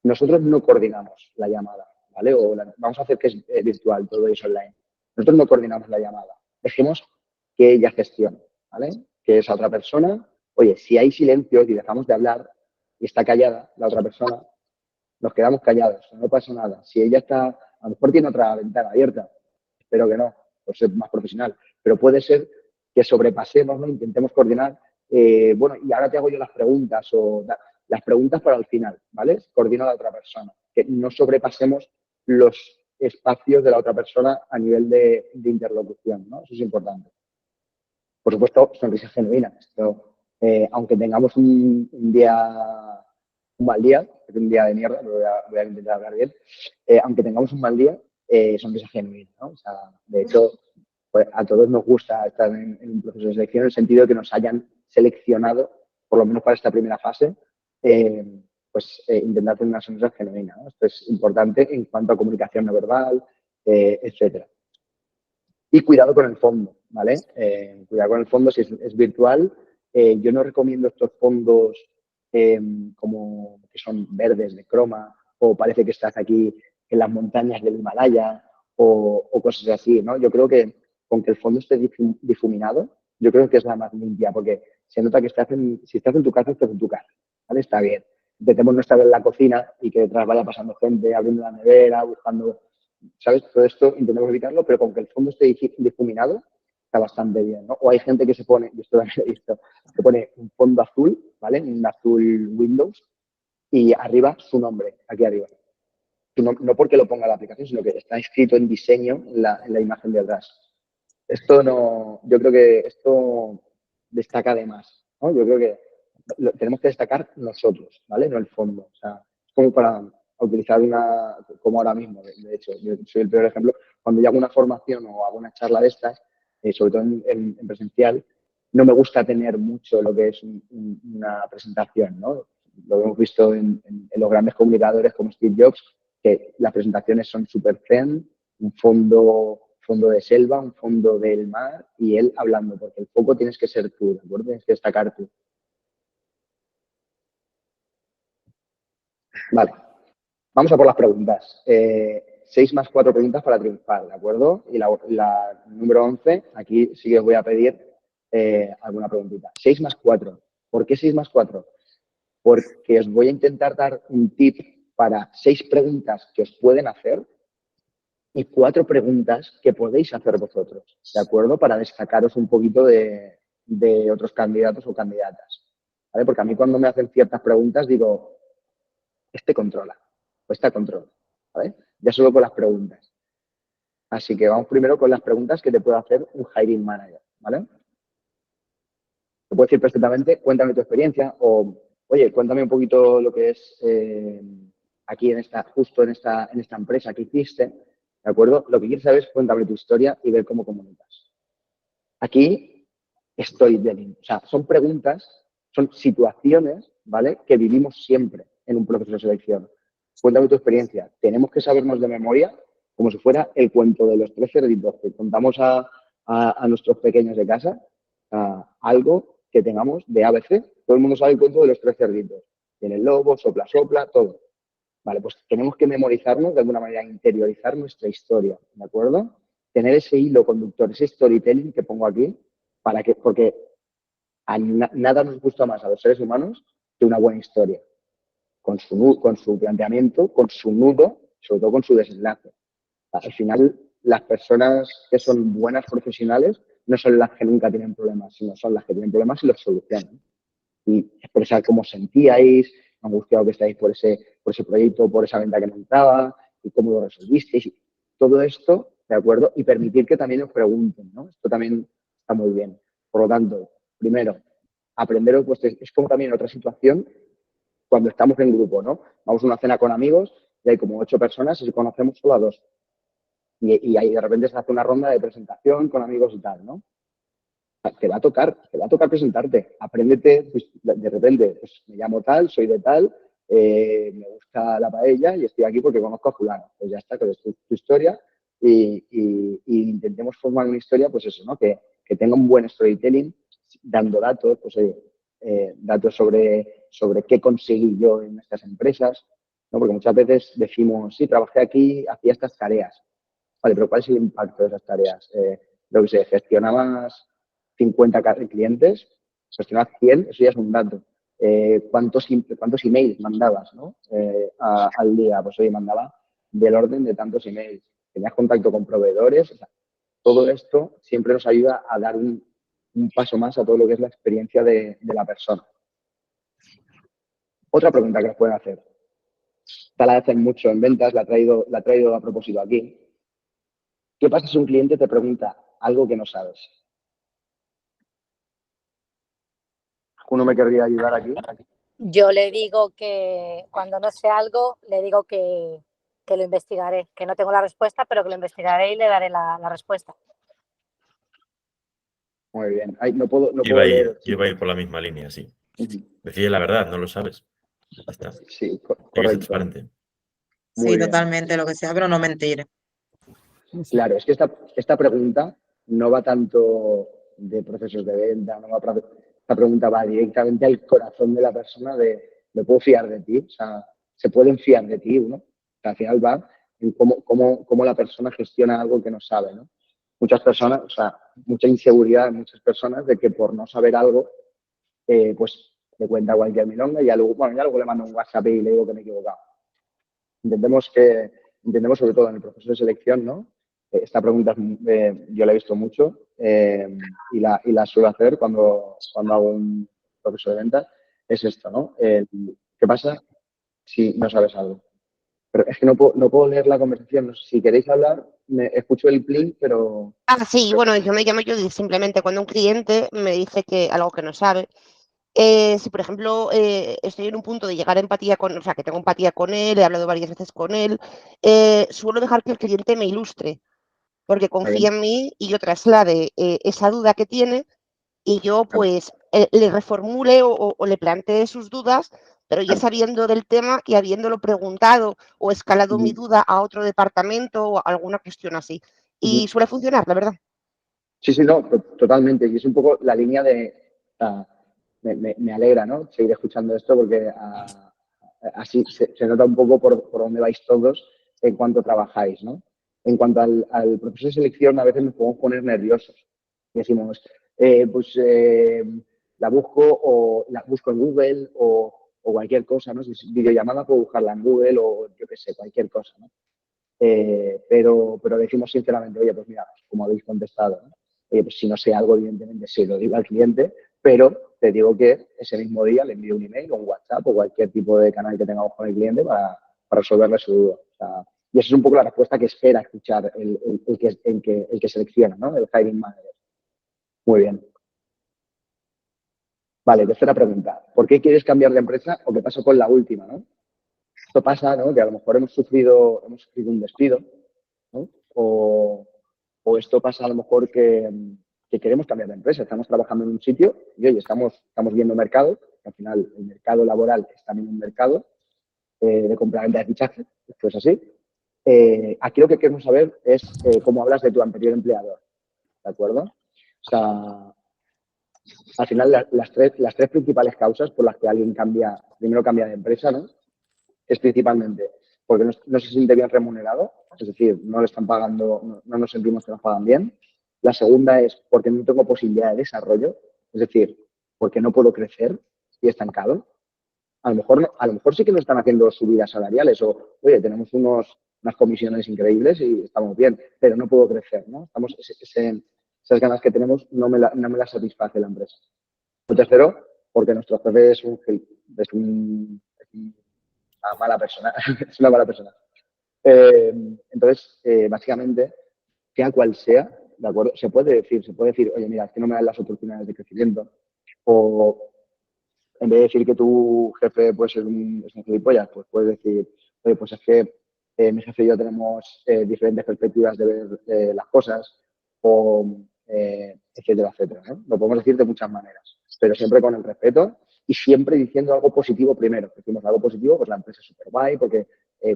Nosotros no coordinamos la llamada, ¿vale? Vamos a hacer que es virtual, todo es online. Nosotros no coordinamos la llamada. Dejemos que ella gestione, ¿vale? Que esa otra persona, oye, si hay silencio y dejamos de hablar y está callada la otra persona, nos quedamos callados, no pasa nada. Si ella está, a lo mejor tiene otra ventana abierta, espero que no, por ser más profesional, pero puede ser que sobrepasemos, ¿no? Intentemos coordinar. Bueno, y ahora te hago yo las preguntas o las preguntas para el final, ¿vale? Coordina a la otra persona, que no sobrepasemos los espacios de la otra persona a nivel de interlocución, ¿no? Eso es importante. Por supuesto, sonrisa genuina. Esto, aunque tengamos un mal día, es un día de mierda, pero voy a intentar hablar bien, aunque tengamos un mal día, sonrisa genuina, ¿no? O sea, de hecho, pues, a todos nos gusta estar en un proceso de selección en el sentido de que nos hayan seleccionado, por lo menos para esta primera fase, intentar tener una sonrisa genuina, ¿no? Esto es importante en cuanto a comunicación no verbal, etcétera. Y cuidado con el fondo, ¿vale? Cuidado con el fondo si es virtual. Yo no recomiendo estos fondos como que son verdes de croma o parece que estás aquí en las montañas del Himalaya o cosas así, ¿no? Yo creo que con que el fondo esté difuminado, yo creo que es la más limpia porque se nota que si estás en tu casa, estás en tu casa, ¿vale? Está bien. Intentemos no estar en la cocina y que detrás vaya pasando gente, abriendo la nevera, buscando, ¿sabes? Todo esto intentamos evitarlo, pero con que el fondo esté difuminado, está bastante bien, ¿no? O hay gente que se pone, y esto también lo he visto, se pone un fondo azul, ¿vale? Un azul Windows, y arriba su nombre, aquí arriba. No porque lo ponga la aplicación, sino que está escrito en diseño en la imagen de atrás. Esto no, yo creo que esto destaca de más, ¿no? Yo creo que tenemos que destacar nosotros, ¿vale? No el fondo. O sea, es como para utilizar como ahora mismo, de hecho, yo soy el peor ejemplo, cuando yo hago una formación o hago una charla de estas, sobre todo en presencial, no me gusta tener mucho lo que es una presentación, ¿no? Lo hemos visto en los grandes comunicadores como Steve Jobs, que las presentaciones son súper zen, un fondo de selva, un fondo del mar y él hablando, porque el foco tienes que ser tú, ¿de acuerdo? Tienes que destacar tú. Vale, vamos a por las preguntas. 6 más 4 preguntas para triunfar, ¿de acuerdo? Y la número 11, aquí sí que os voy a pedir alguna preguntita. 6 más 4. ¿Por qué 6 más 4? Porque os voy a intentar dar un tip para 6 preguntas que os pueden hacer y 4 preguntas que podéis hacer vosotros, ¿de acuerdo? Para destacaros un poquito de otros candidatos o candidatas, ¿vale? Porque a mí cuando me hacen ciertas preguntas digo, este controla o esta controla, ¿vale? Ya solo con las preguntas. Así que vamos primero con las preguntas que te puede hacer un hiring manager, ¿vale? Te puedo decir perfectamente, cuéntame tu experiencia o, oye, cuéntame un poquito lo que es aquí justo en esta empresa que hiciste, ¿de acuerdo? Lo que quieres saber es cuéntame tu historia y ver cómo comunicas. Aquí o sea, son preguntas, son situaciones, ¿vale? Que vivimos siempre en un proceso de selección. Cuéntame tu experiencia. Tenemos que sabernos de memoria como si fuera el cuento de los 3 cerditos que contamos a nuestros pequeños de casa, algo que tengamos de ABC. Todo el mundo sabe el cuento de los 3 cerditos. Tiene el lobo, sopla, sopla, todo. Vale, pues tenemos que memorizarnos de alguna manera, interiorizar nuestra historia, ¿de acuerdo? Tener ese hilo conductor, ese storytelling que pongo aquí, porque nada nos gusta más a los seres humanos que una buena historia, con su planteamiento, con su nudo, sobre todo con su desenlace. Al final, las personas que son buenas profesionales no son las que nunca tienen problemas, sino son las que tienen problemas y los solucionan. y expresar cómo os sentíais, lo angustiado que estáis por ese proyecto, por esa venta que no entraba y cómo lo resolvisteis. Todo esto, ¿de acuerdo? Y permitir que también os pregunten, ¿no? Esto también está muy bien. Por lo tanto, primero, aprender, pues es como también otra situación cuando estamos en grupo, ¿no? Vamos a una cena con amigos y hay como 8 personas y conocemos solo a 2. Y ahí de repente se hace una ronda de presentación con amigos y tal, ¿no? Te va a tocar presentarte. Apréndete, pues, de repente, pues me llamo tal, soy de tal, me gusta la paella y estoy aquí porque conozco a fulano. Pues ya está, que es tu historia y intentemos formar una historia, pues eso, ¿no? Que tenga un buen storytelling, dando datos, pues datos sobre qué conseguí yo en estas empresas, ¿no? Porque muchas veces decimos, sí, trabajé aquí, hacía estas tareas. Vale, pero ¿cuál es el impacto de esas tareas? Lo que se gestiona más 50 clientes, gestionar 100, eso ya es un dato. ¿Cuántos emails mandabas, ¿no? Al día? Pues hoy mandaba del orden de tantos emails. Tenías contacto con proveedores. O sea, todo esto siempre nos ayuda a dar un paso más a todo lo que es la experiencia de la persona. Otra pregunta que nos pueden hacer. Esta la hacen mucho en ventas, la he traído a propósito aquí. ¿Qué pasa si un cliente te pregunta algo que no sabes? ¿Uno me querría ayudar aquí? Yo le digo que cuando no sé algo, le digo que lo investigaré, que no tengo la respuesta, pero que lo investigaré y le daré la respuesta. Muy bien. Ay, no puedo leer. Iba a ir por la misma línea, sí. Uh-huh. Decide la verdad, no lo sabes. Ya está. Sí, Hay que ser correcto. transparente. Sí, totalmente, lo que sea, pero no mentir. Claro, es que esta pregunta no va tanto de procesos de venta, esta pregunta va directamente al corazón de la persona de ¿me puedo fiar de ti? O sea, ¿se pueden fiar de ti uno? O sea, al final va en cómo la persona gestiona algo que no sabe, ¿no? Muchas personas, o sea, mucha inseguridad en muchas personas de que por no saber algo, pues le cuenta cualquier milonga y ya luego le mando un WhatsApp y le digo que me he equivocado. Entendemos sobre todo en el proceso de selección, ¿no? Esta pregunta yo la he visto mucho y la suelo hacer cuando hago un proceso de venta, es esto, ¿no? ¿Qué pasa si no sabes algo? Pero es que no puedo leer la conversación. No sé, si queréis hablar, escucho el pling, pero... Sí, bueno, yo me llamo Judith. Simplemente cuando un cliente me dice que algo que no sabe, si por ejemplo estoy en un punto de llegar a empatía con, o sea, que tengo empatía con él, he hablado varias veces con él, suelo dejar que el cliente me ilustre, porque confía en mí y yo traslade esa duda que tiene y yo pues le reformule o le plantee sus dudas, pero ya sabiendo del tema y habiéndolo preguntado o escalado mi duda a otro departamento o alguna cuestión así. Y suele funcionar, la verdad. Sí, no, totalmente. Y es un poco la línea de... me alegra, ¿no? Seguir escuchando esto porque así se nota un poco por dónde vais todos en cuanto trabajáis, ¿no? En cuanto al proceso de selección, a veces nos podemos poner nerviosos. Y decimos, la busco en Google o cualquier cosa, ¿no? Si es videollamada, puedo buscarla en Google o yo qué sé, cualquier cosa, ¿no? Pero decimos sinceramente, oye, pues mira, como habéis contestado, ¿no? Oye, pues si no sé algo, evidentemente sí lo digo al cliente, pero te digo que ese mismo día le envío un email o un WhatsApp o cualquier tipo de canal que tengamos con el cliente para resolverle su duda. O sea, y esa es un poco la respuesta que espera escuchar el que selecciona, ¿no? El hiring manager. Muy bien. Vale, tercera pregunta. ¿Por qué quieres cambiar de empresa o qué pasó con la última, no? Esto pasa, ¿no? Que a lo mejor hemos sufrido un despido, ¿no? O esto pasa a lo mejor que queremos cambiar de empresa. Estamos trabajando en un sitio y oye, estamos viendo mercado. Al final, el mercado laboral es también un mercado de compra-venta de fichaje. Esto es así. Aquí lo que queremos saber es cómo hablas de tu anterior empleador. ¿De acuerdo? O sea, al final, las tres principales causas por las que alguien primero cambia de empresa, ¿no? Es principalmente porque no se siente bien remunerado, es decir, no le están pagando, no nos sentimos que nos pagan bien. La segunda es porque no tengo posibilidad de desarrollo, es decir, porque no puedo crecer y estancado. A lo mejor sí que nos están haciendo subidas salariales o, oye, tenemos unas comisiones increíbles y estamos bien, pero no puedo crecer, ¿no? Esas ganas que tenemos no me las satisface la empresa. Lo tercero porque nuestro jefe es una mala persona, es una mala persona. Entonces, básicamente, sea cual sea, ¿de acuerdo? Se puede decir, oye, mira, es que no me dan las oportunidades de crecimiento, o en vez de decir que tu jefe puede ser un gilipollas, pues puedes decir, oye, pues es que mi jefe y yo tenemos diferentes perspectivas de ver las cosas, o etcétera, etcétera, ¿no? Lo podemos decir de muchas maneras, pero siempre con el respeto y siempre diciendo algo positivo primero. Decimos algo positivo, pues la empresa es súper guay, porque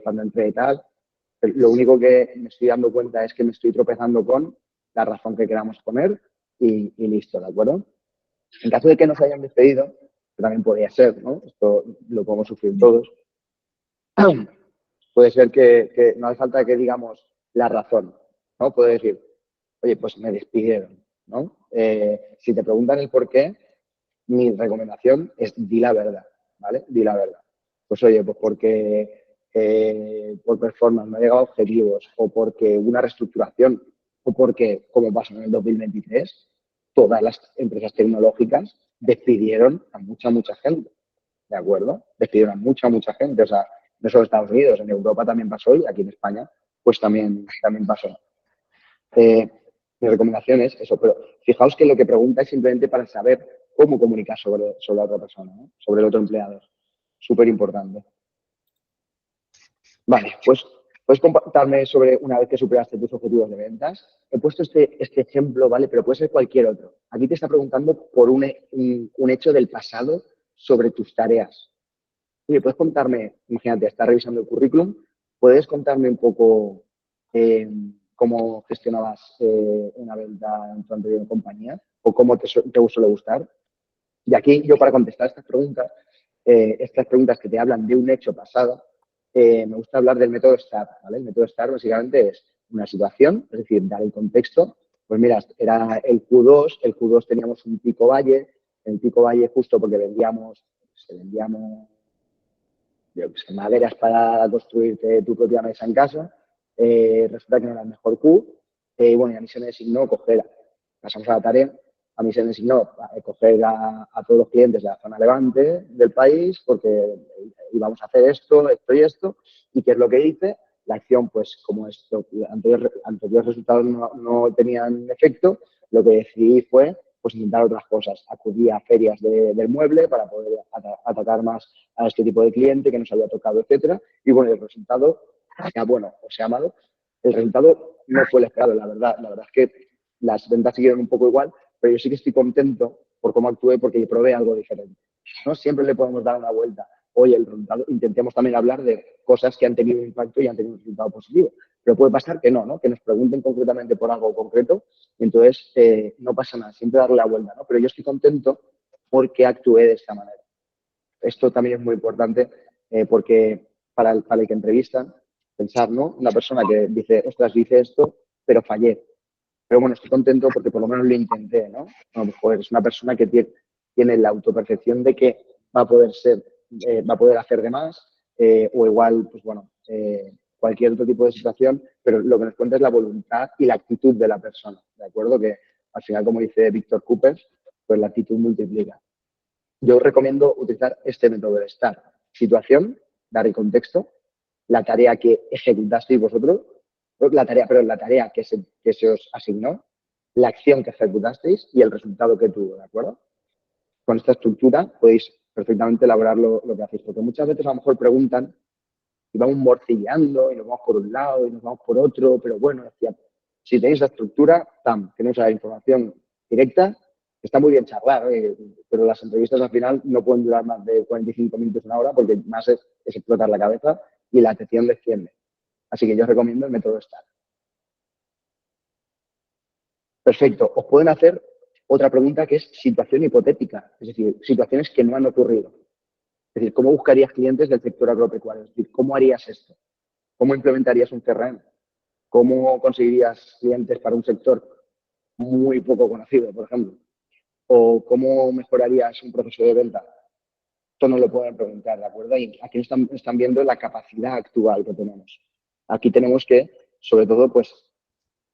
cuando entré y tal, lo único que me estoy dando cuenta es que me estoy tropezando con la razón que queramos poner y listo, ¿de acuerdo? En caso de que nos hayan despedido, que también podría ser, ¿no? Esto lo podemos sufrir todos. Puede ser que no hace falta que digamos la razón, ¿no? Puede decir, oye, pues me despidieron, ¿no? Si te preguntan el por qué, mi recomendación es di la verdad, ¿vale? Di la verdad. Pues oye, pues porque por performance no he llegado a objetivos, o porque hubo una reestructuración, o porque, como pasó en el 2023, todas las empresas tecnológicas despidieron a mucha gente, ¿de acuerdo? Despidieron a mucha gente, o sea, no solo en Estados Unidos, en Europa también pasó y aquí en España pues también pasó. Mi recomendación es eso, pero fijaos que lo que pregunta es simplemente para saber cómo comunicar sobre la otra persona, ¿no? Sobre el otro empleador. Súper importante. Vale, pues puedes comentarme sobre una vez que superaste tus objetivos de ventas. He puesto este ejemplo, ¿vale? Pero puede ser cualquier otro. Aquí te está preguntando por un hecho del pasado sobre tus tareas. Oye, puedes contarme, imagínate, estás revisando el currículum, puedes contarme un poco cómo gestionabas una venta en tu anterior compañía o cómo te suele gustar. Y aquí yo, para contestar estas preguntas que te hablan de un hecho pasado, me gusta hablar del método STAR, ¿vale? El método STAR básicamente es una situación, es decir, dar el contexto. Pues mira, era el Q2 teníamos un pico valle, el pico valle justo porque vendíamos maderas para construirte tu propia mesa en casa, resulta que no era el mejor Q, y bueno, y a mí se me designó pasamos a la tarea, a mí se me designó coger a todos los clientes de la zona levante del país, porque íbamos a hacer esto y esto, y ¿qué es lo que hice? La acción, pues como anteriores resultados no tenían efecto, lo que decidí fue pues intentar otras cosas. Acudí a ferias del mueble para poder atacar más a este tipo de cliente que nos había tocado, etcétera. Y bueno, el resultado, sea bueno o sea malo, el resultado no fue el esperado, la verdad. La verdad es que las ventas siguieron un poco igual, pero yo sí que estoy contento por cómo actué porque probé algo diferente, ¿no? Siempre le podemos dar una vuelta. Oye, el resultado, intentemos también hablar de cosas que han tenido un impacto y han tenido un resultado positivo. Pero puede pasar que no, que nos pregunten concretamente por algo concreto y entonces no pasa nada, siempre darle la vuelta, ¿no? Pero yo estoy contento porque actué de esta manera. Esto también es muy importante porque para el que entrevistan, pensar, ¿no? Una persona que dice, ostras, hice esto, pero fallé. Pero bueno, estoy contento porque por lo menos lo intenté, ¿no? Bueno, pues, joder, es una persona que tiene la autopercepción de que va a poder hacer de más o igual, pues bueno, cualquier otro tipo de situación, pero lo que nos cuenta es la voluntad y la actitud de la persona, ¿de acuerdo? Que al final, como dice Víctor Coopers, pues la actitud multiplica. Yo os recomiendo utilizar este método de STAR. Situación, dar el contexto, la tarea que ejecutasteis vosotros, la tarea que se os asignó, la acción que ejecutasteis y el resultado que tuvo, ¿de acuerdo? Con esta estructura podéis perfectamente elaborar lo que hacéis, porque muchas veces a lo mejor preguntan y vamos morcillando y nos vamos por un lado y nos vamos por otro, pero bueno, si tenéis la estructura, tenéis la información directa, está muy bien charlar, pero las entrevistas al final no pueden durar más de 45 minutos, una hora, porque más es explotar la cabeza y la atención desciende. Así que yo os recomiendo el método STAR. Perfecto. Os pueden hacer otra pregunta que es situación hipotética, es decir, situaciones que no han ocurrido. Es decir, ¿cómo buscarías clientes del sector agropecuario? Es decir, ¿cómo harías esto? ¿Cómo implementarías un CRM? ¿Cómo conseguirías clientes para un sector muy poco conocido, por ejemplo? ¿O cómo mejorarías un proceso de venta? Esto nos lo pueden preguntar, ¿de acuerdo? Y aquí están viendo la capacidad actual que tenemos. Aquí tenemos que, sobre todo, pues,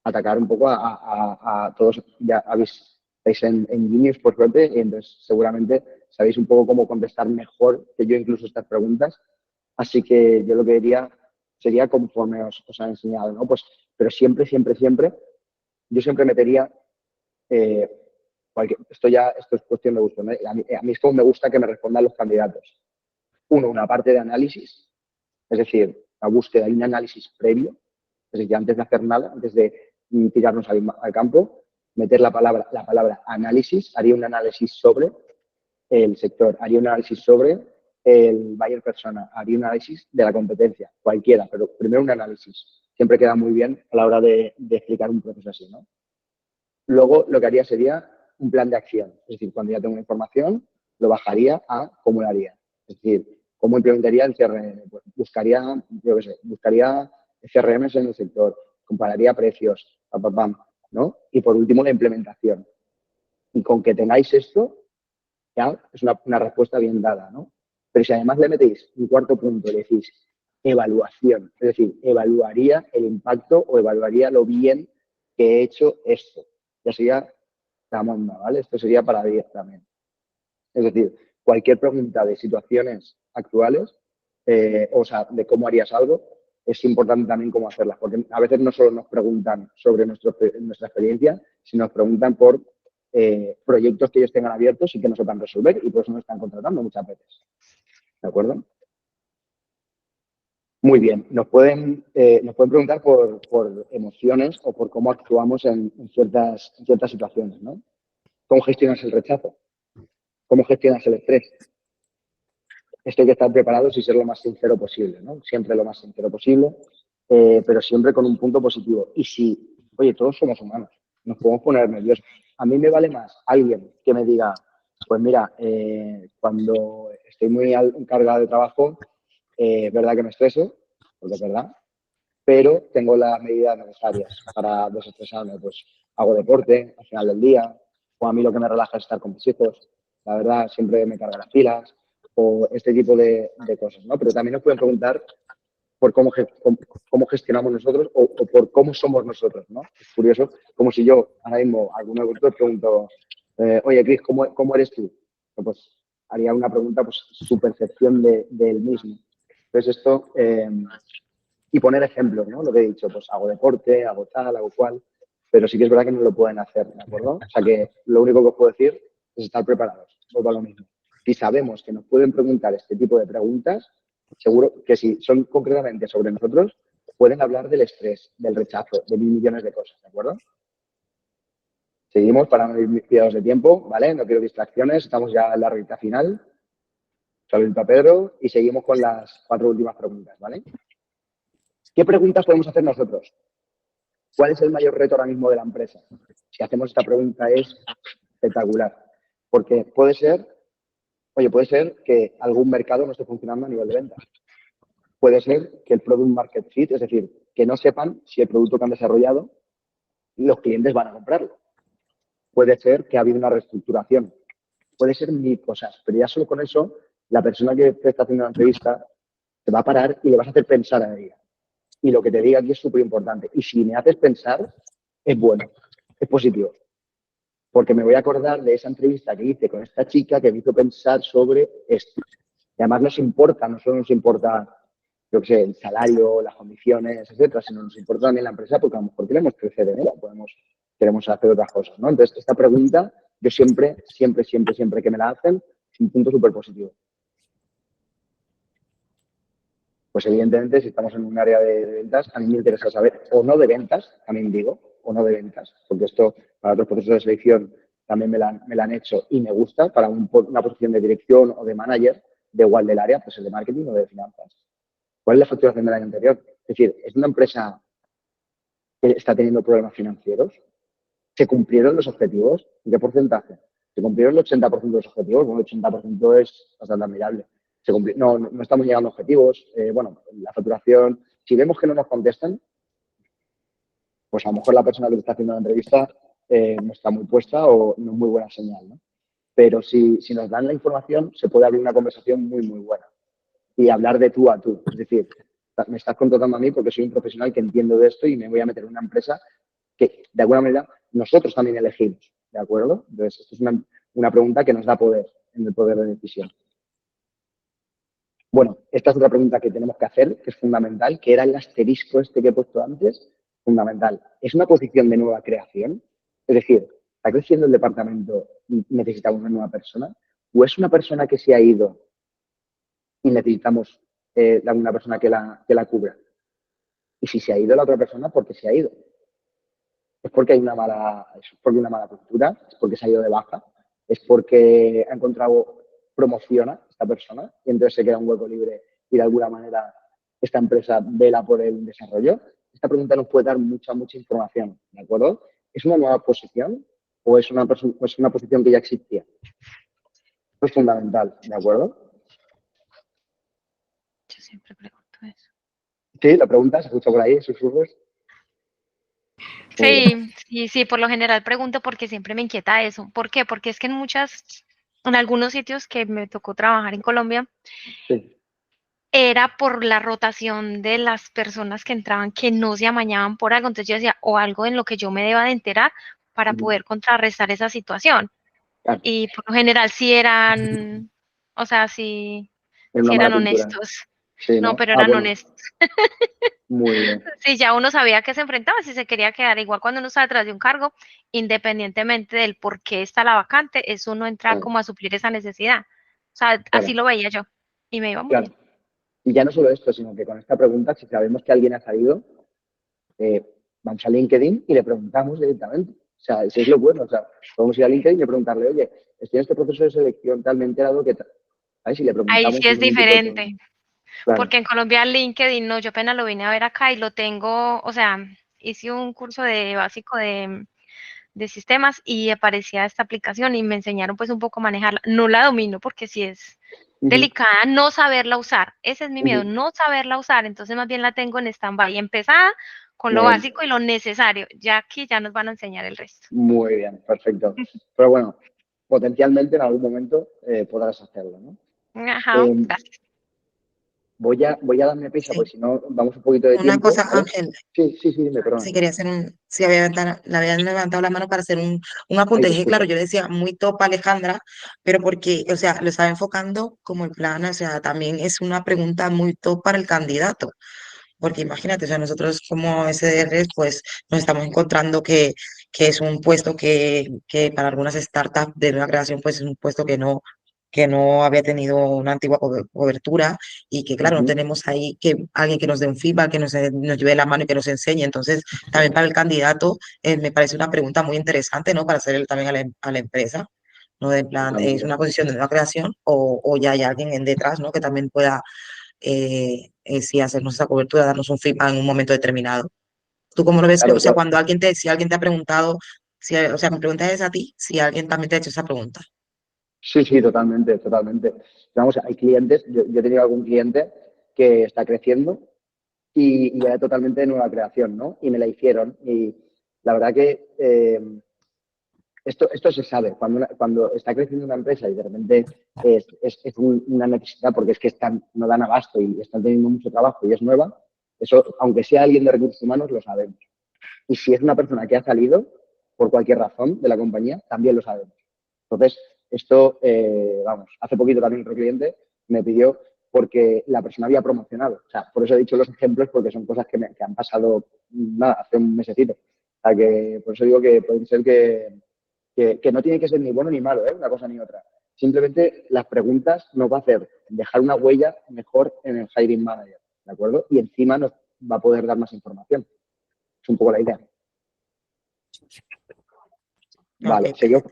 atacar un poco a todos. Ya estáis en Genius, por suerte, y entonces seguramente sabéis un poco cómo contestar mejor que yo incluso estas preguntas. Así que yo lo que diría sería conforme os han enseñado, ¿no? Pues, pero siempre, yo siempre metería, esto es cuestión de gusto, ¿no? A mí es como me gusta que me respondan los candidatos. Uno, una parte de análisis, es decir, la búsqueda y un análisis previo, es decir, antes de hacer nada, antes de tirarnos al campo, meter la palabra análisis, haría un análisis sobre el sector, haría un análisis sobre el buyer persona, haría un análisis de la competencia, cualquiera, pero primero un análisis. Siempre queda muy bien a la hora de explicar un proceso así, ¿no? Luego, lo que haría sería un plan de acción. Es decir, cuando ya tengo información, lo bajaría a cómo lo haría. Es decir, cómo implementaría el CRM. Pues buscaría CRMs en el sector, compararía precios, ¿no? Y por último, la implementación. Y con que tengáis esto, ya es una respuesta bien dada, ¿no? Pero si además le metéis un cuarto punto y decís evaluación, es decir, evaluaría el impacto o evaluaría lo bien que he hecho esto. Ya sería la monda, ¿vale? Esto sería para 10 también. Es decir, cualquier pregunta de situaciones actuales, o sea, de cómo harías algo, es importante también cómo hacerlas, porque a veces no solo nos preguntan sobre nuestra experiencia, sino nos preguntan por proyectos que ellos tengan abiertos y que no sepan resolver y por eso nos están contratando muchas veces. ¿De acuerdo? Muy bien. Nos pueden preguntar por emociones o por cómo actuamos en ciertas situaciones, ¿no? ¿Cómo gestionas el rechazo? ¿Cómo gestionas el estrés? Esto hay que estar preparados y ser lo más sincero posible, ¿no? Siempre lo más sincero posible, pero siempre con un punto positivo. Y si, oye, todos somos humanos, nos podemos poner nerviosos. A mí me vale más alguien que me diga, pues mira, cuando estoy muy cargado de trabajo, es verdad que me estreso, porque es verdad, pero tengo las medidas necesarias para desestresarme. Pues hago deporte al final del día, o a mí lo que me relaja es estar con mis hijos. La verdad, siempre me carga las pilas, o este tipo de cosas, ¿no? Pero también nos pueden preguntar por cómo gestionamos nosotros o por cómo somos nosotros, ¿no? Es curioso, como si yo, ahora mismo, a alguno de vosotros pregunto, oye, Cris, ¿cómo eres tú? Pues haría una pregunta, pues su percepción del mismo. Entonces esto, y poner ejemplos, ¿no? Lo que he dicho, pues hago deporte, hago tal, hago cual, pero sí que es verdad que no lo pueden hacer, ¿de acuerdo? O sea que lo único que os puedo decir es estar preparados, vuelvo a lo mismo. Si sabemos que nos pueden preguntar este tipo de preguntas, seguro que si son concretamente sobre nosotros, pueden hablar del estrés, del rechazo, de 1000 millones de cosas, ¿de acuerdo? Seguimos para no ir pillados de tiempo, ¿vale? No quiero distracciones, estamos ya en la recta final. Saludito a Pedro y seguimos con las 4 últimas preguntas, ¿vale? ¿Qué preguntas podemos hacer nosotros? ¿Cuál es el mayor reto ahora mismo de la empresa? Si hacemos esta pregunta es espectacular, porque puede ser que algún mercado no esté funcionando a nivel de ventas. Puede ser que el product market fit, es decir, que no sepan si el producto que han desarrollado los clientes van a comprarlo. Puede ser que ha habido una reestructuración. Puede ser mil cosas, pero ya solo con eso, la persona que te está haciendo la entrevista te va a parar y le vas a hacer pensar a ella. Y lo que te diga aquí es súper importante. Y si me haces pensar, es bueno, es positivo. Porque me voy a acordar de esa entrevista que hice con esta chica que me hizo pensar sobre esto. Y además no solo nos importa, yo qué sé, el salario, las condiciones, etcétera, sino nos importa también la empresa porque a lo mejor queremos crecer en ella, queremos hacer otras cosas, ¿no? Entonces, esta pregunta, yo siempre que me la hacen, es un punto súper positivo. Pues evidentemente, si estamos en un área de ventas, a mí me interesa saber, o no de ventas, también digo, o no de ventas, porque esto para otros procesos de selección también me la han hecho y me gusta, para una posición de dirección o de manager, de igual del área, pues el de marketing o de finanzas. ¿Cuál es la facturación del año anterior? Es decir, ¿es una empresa que está teniendo problemas financieros? ¿Se cumplieron los objetivos? ¿En qué porcentaje? ¿Se cumplieron el 80% de los objetivos? Bueno, el 80% es bastante admirable. No estamos llegando a objetivos. La facturación, si vemos que no nos contestan, pues a lo mejor la persona que está haciendo la entrevista no está muy puesta o no es muy buena señal, ¿no? Pero si nos dan la información, se puede abrir una conversación muy, muy buena y hablar de tú a tú. Es decir, me estás contratando a mí porque soy un profesional que entiendo de esto y me voy a meter en una empresa que, de alguna manera, nosotros también elegimos, ¿de acuerdo? Entonces, esto es una pregunta que nos da poder. en el poder de decisión. Bueno, esta es otra pregunta que tenemos que hacer, que es fundamental, que era el asterisco este que he puesto antes, fundamental. ¿Es una posición de nueva creación? Es decir, ¿está creciendo el departamento y necesitamos una nueva persona? ¿O es una persona que se ha ido y necesitamos una persona que la cubra? Y si se ha ido la otra persona, ¿por qué se ha ido? ¿Es porque hay una mala cultura? ¿Es porque se ha ido de baja? ¿Es porque ha encontrado promoción a esta persona y entonces se queda un hueco libre y de alguna manera esta empresa vela por el desarrollo? Esta pregunta nos puede dar mucha información, ¿de acuerdo? ¿Es una nueva posición o es una posición que ya existía? Esto es fundamental, ¿de acuerdo? Yo siempre pregunto eso. Sí, la pregunta se escucha por ahí, susurros. Sí, por lo general pregunto porque siempre me inquieta eso. ¿Por qué? Porque es que en algunos sitios que me tocó trabajar en Colombia, Sí. era por la rotación de las personas que entraban que no se amañaban por algo. Entonces yo decía, o algo en lo que yo me deba de enterar para poder contrarrestar esa situación. Claro. Y por lo general sí eran, o sea, sí eran honestos. Sí, No, ¿no? pero eran Bueno, honestos. muy bien. Sí, ya uno sabía a qué se enfrentaba, si se quería quedar igual cuando uno está detrás de un cargo, independientemente del por qué está la vacante, es uno entrar como a suplir esa necesidad. O sea, así lo veía yo y me iba muy bien. Y ya no solo esto, sino que con esta pregunta, si sabemos que alguien ha salido, vamos a LinkedIn y le preguntamos directamente. O sea, si es lo bueno, o sea, podemos ir a LinkedIn y preguntarle, oye, estoy en este proceso de selección, tal, me he enterado que tal. ¿Sabes? Si le preguntamos Ahí sí es diferente. Claro. Porque en Colombia LinkedIn, no, yo apenas lo vine a ver acá y lo tengo, o sea, hice un curso de básico de sistemas y aparecía esta aplicación y me enseñaron pues un poco a manejarla. No la domino porque sí es delicada no saberla usar. Ese es mi miedo, no saberla usar. Entonces más bien la tengo en stand-by, empezada con lo básico y lo necesario. Ya aquí ya nos van a enseñar el resto. Muy bien, perfecto. Pero bueno, potencialmente en algún momento podrás hacerlo, ¿no? Ajá, gracias. Voy a darme prisa, porque si no, vamos un poquito de tiempo. Una cosa, ¿vale? Ángel. Sí, dime, perdón. Sí, quería hacer sí, le habían levantado la mano para hacer un apunte. Dije, claro, yo le decía muy top Alejandra, pero porque, o sea, lo estaba enfocando como el plan, o sea, también es una pregunta muy top para el candidato. Porque imagínate, o sea, nosotros como SDRs, pues nos estamos encontrando que es un puesto que para algunas startups de nueva creación, pues es un puesto que no había tenido una antigua cobertura y que, claro, no tenemos ahí alguien que nos dé un feedback, que nos lleve la mano y que nos enseñe. Entonces, también para el candidato me parece una pregunta muy interesante, ¿no? Para hacer también a la empresa, ¿no? De plan, ¿es una posición de nueva creación o ya hay alguien en detrás, ¿no? Que también pueda sí hacernos esa cobertura, darnos un feedback en un momento determinado. ¿Tú cómo lo ves? Claro, O sea, cuando si alguien te ha preguntado, o sea, mi pregunta es a ti, si alguien también te ha hecho esa pregunta. Sí, totalmente. Vamos, hay clientes, yo he tenido algún cliente que está creciendo y era totalmente de nueva creación, ¿no? Y me la hicieron. Y la verdad que esto se sabe. Cuando está creciendo una empresa y de repente es una necesidad porque es que no dan abasto y están teniendo mucho trabajo y es nueva, eso, aunque sea alguien de recursos humanos, lo sabemos. Y si es una persona que ha salido por cualquier razón de la compañía, también lo sabemos. Entonces, esto, hace poquito también otro cliente me pidió porque la persona había promocionado. O sea, por eso he dicho los ejemplos, porque son cosas que han pasado, hace un mesecito. O sea, que por eso digo que pueden ser que no tiene que ser ni bueno ni malo, una cosa ni otra. Simplemente las preguntas nos va a hacer dejar una huella mejor en el hiring manager, ¿de acuerdo? Y encima nos va a poder dar más información. Es un poco la idea. Vale, Okay, seguimos.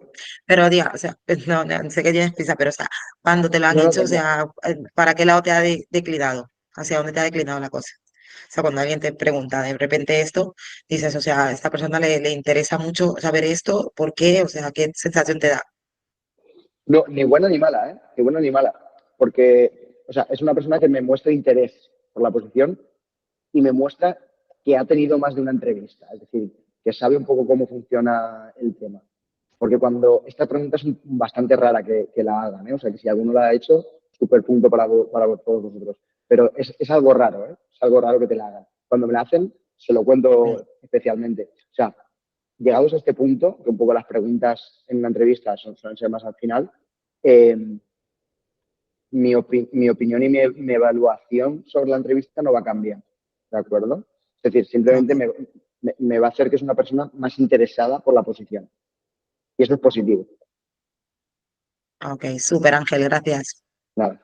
pero diga, o sea, no, sé que tienes prisa, pero o sea, cuando te lo han hecho, o sea, ¿para qué lado te ha declinado? ¿Hacia dónde te ha declinado la cosa? O sea, cuando alguien te pregunta de repente esto, dices, o sea, a esta persona le interesa mucho saber esto, ¿por qué? O sea, ¿qué sensación te da? No, ni buena ni mala, ¿eh? Ni buena ni mala. Porque, o sea, es una persona que me muestra interés por la posición y me muestra que ha tenido más de una entrevista. Es decir, que sabe un poco cómo funciona el tema. Porque cuando esta pregunta es bastante rara que la hagan, ¿eh? O sea, que si alguno la ha hecho, súper punto para todos vosotros. Pero es algo raro, ¿eh? Es algo raro que te la hagan. Cuando me la hacen, se lo cuento especialmente. O sea, llegados a este punto, que un poco las preguntas en una entrevista suelen ser más al final, mi opinión y mi evaluación sobre la entrevista no va a cambiar, ¿de acuerdo? Es decir, simplemente me va a hacer que es una persona más interesada por la posición. Y eso es positivo. Ok, súper, Ángel, gracias. Nada.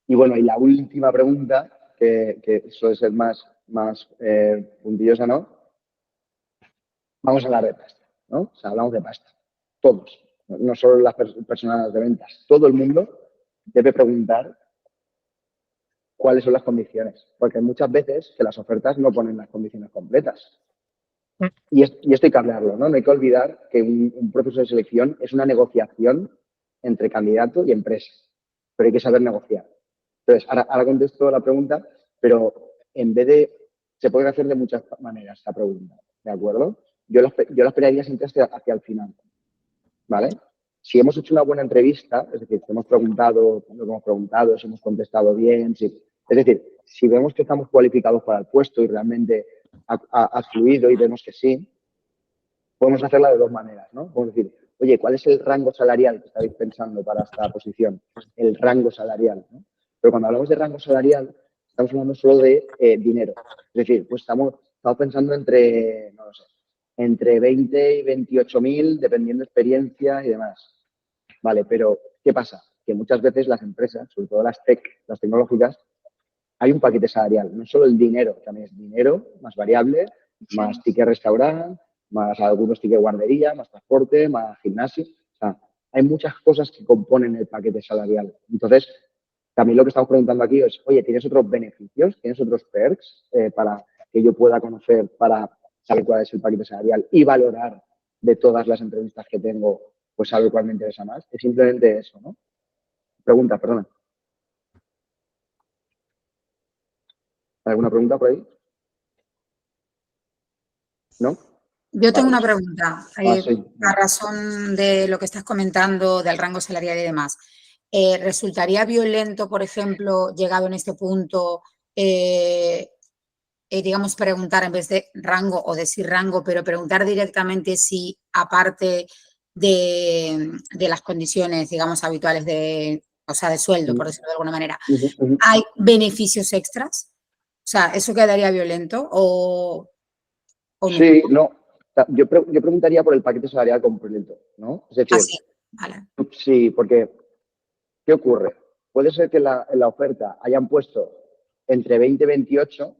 Y bueno, y la última pregunta, que suele ser más puntillosa, ¿no? Vamos a hablar de pasta, ¿no? O sea, hablamos de pasta. Todos, no solo las personas de ventas. Todo el mundo debe preguntar cuáles son las condiciones, porque hay muchas veces que las ofertas no ponen las condiciones completas. Y esto hay que hablarlo, ¿no? No hay que olvidar que un proceso de selección es una negociación entre candidato y empresa, pero hay que saber negociar. Entonces, ahora contesto la pregunta, pero en vez de... Se puede hacer de muchas maneras esta pregunta, ¿de acuerdo? Yo la esperaría siempre hacia el final, ¿vale? Si hemos hecho una buena entrevista, es decir, si hemos preguntado lo que hemos preguntado, si hemos contestado bien, es decir, si vemos que estamos cualificados para el puesto y realmente ha fluido y vemos que sí, podemos hacerla de dos maneras, ¿no? Podemos decir, oye, ¿cuál es el rango salarial que estáis pensando para esta posición? El rango salarial, ¿no? Pero cuando hablamos de rango salarial, estamos hablando solo de dinero. Es decir, pues estamos pensando entre, no lo sé, entre 20 y 28.000, dependiendo de experiencia y demás. Vale, pero ¿qué pasa? Que muchas veces las empresas, sobre todo las tecnológicas, hay un paquete salarial, no solo el dinero, también es dinero, más variable, más ticket restaurante, más algunos tickets guardería, más transporte, más gimnasio. O sea, hay muchas cosas que componen el paquete salarial. Entonces, también lo que estamos preguntando aquí es, oye, ¿tienes otros beneficios? ¿Tienes otros perks para que yo pueda conocer, para saber cuál es el paquete salarial y valorar de todas las entrevistas que tengo, pues saber cuál me interesa más? Es simplemente eso, ¿no? Pregunta, perdona. ¿Alguna pregunta por ahí? ¿No? Yo tengo Vale. una pregunta, Sí. a razón de lo que estás comentando del rango salarial y demás. ¿Resultaría violento, por ejemplo, llegado en este punto, digamos, preguntar en vez de rango o decir rango, pero preguntar directamente si aparte de las condiciones, digamos, habituales de sueldo, por decirlo de alguna manera, hay beneficios extras? O sea, ¿eso quedaría violento o no? Sí, no. Yo preguntaría por el paquete salarial completo, ¿no? Es decir, sí, vale. Sí, porque ¿qué ocurre? Puede ser que en la oferta hayan puesto entre 20 y 28,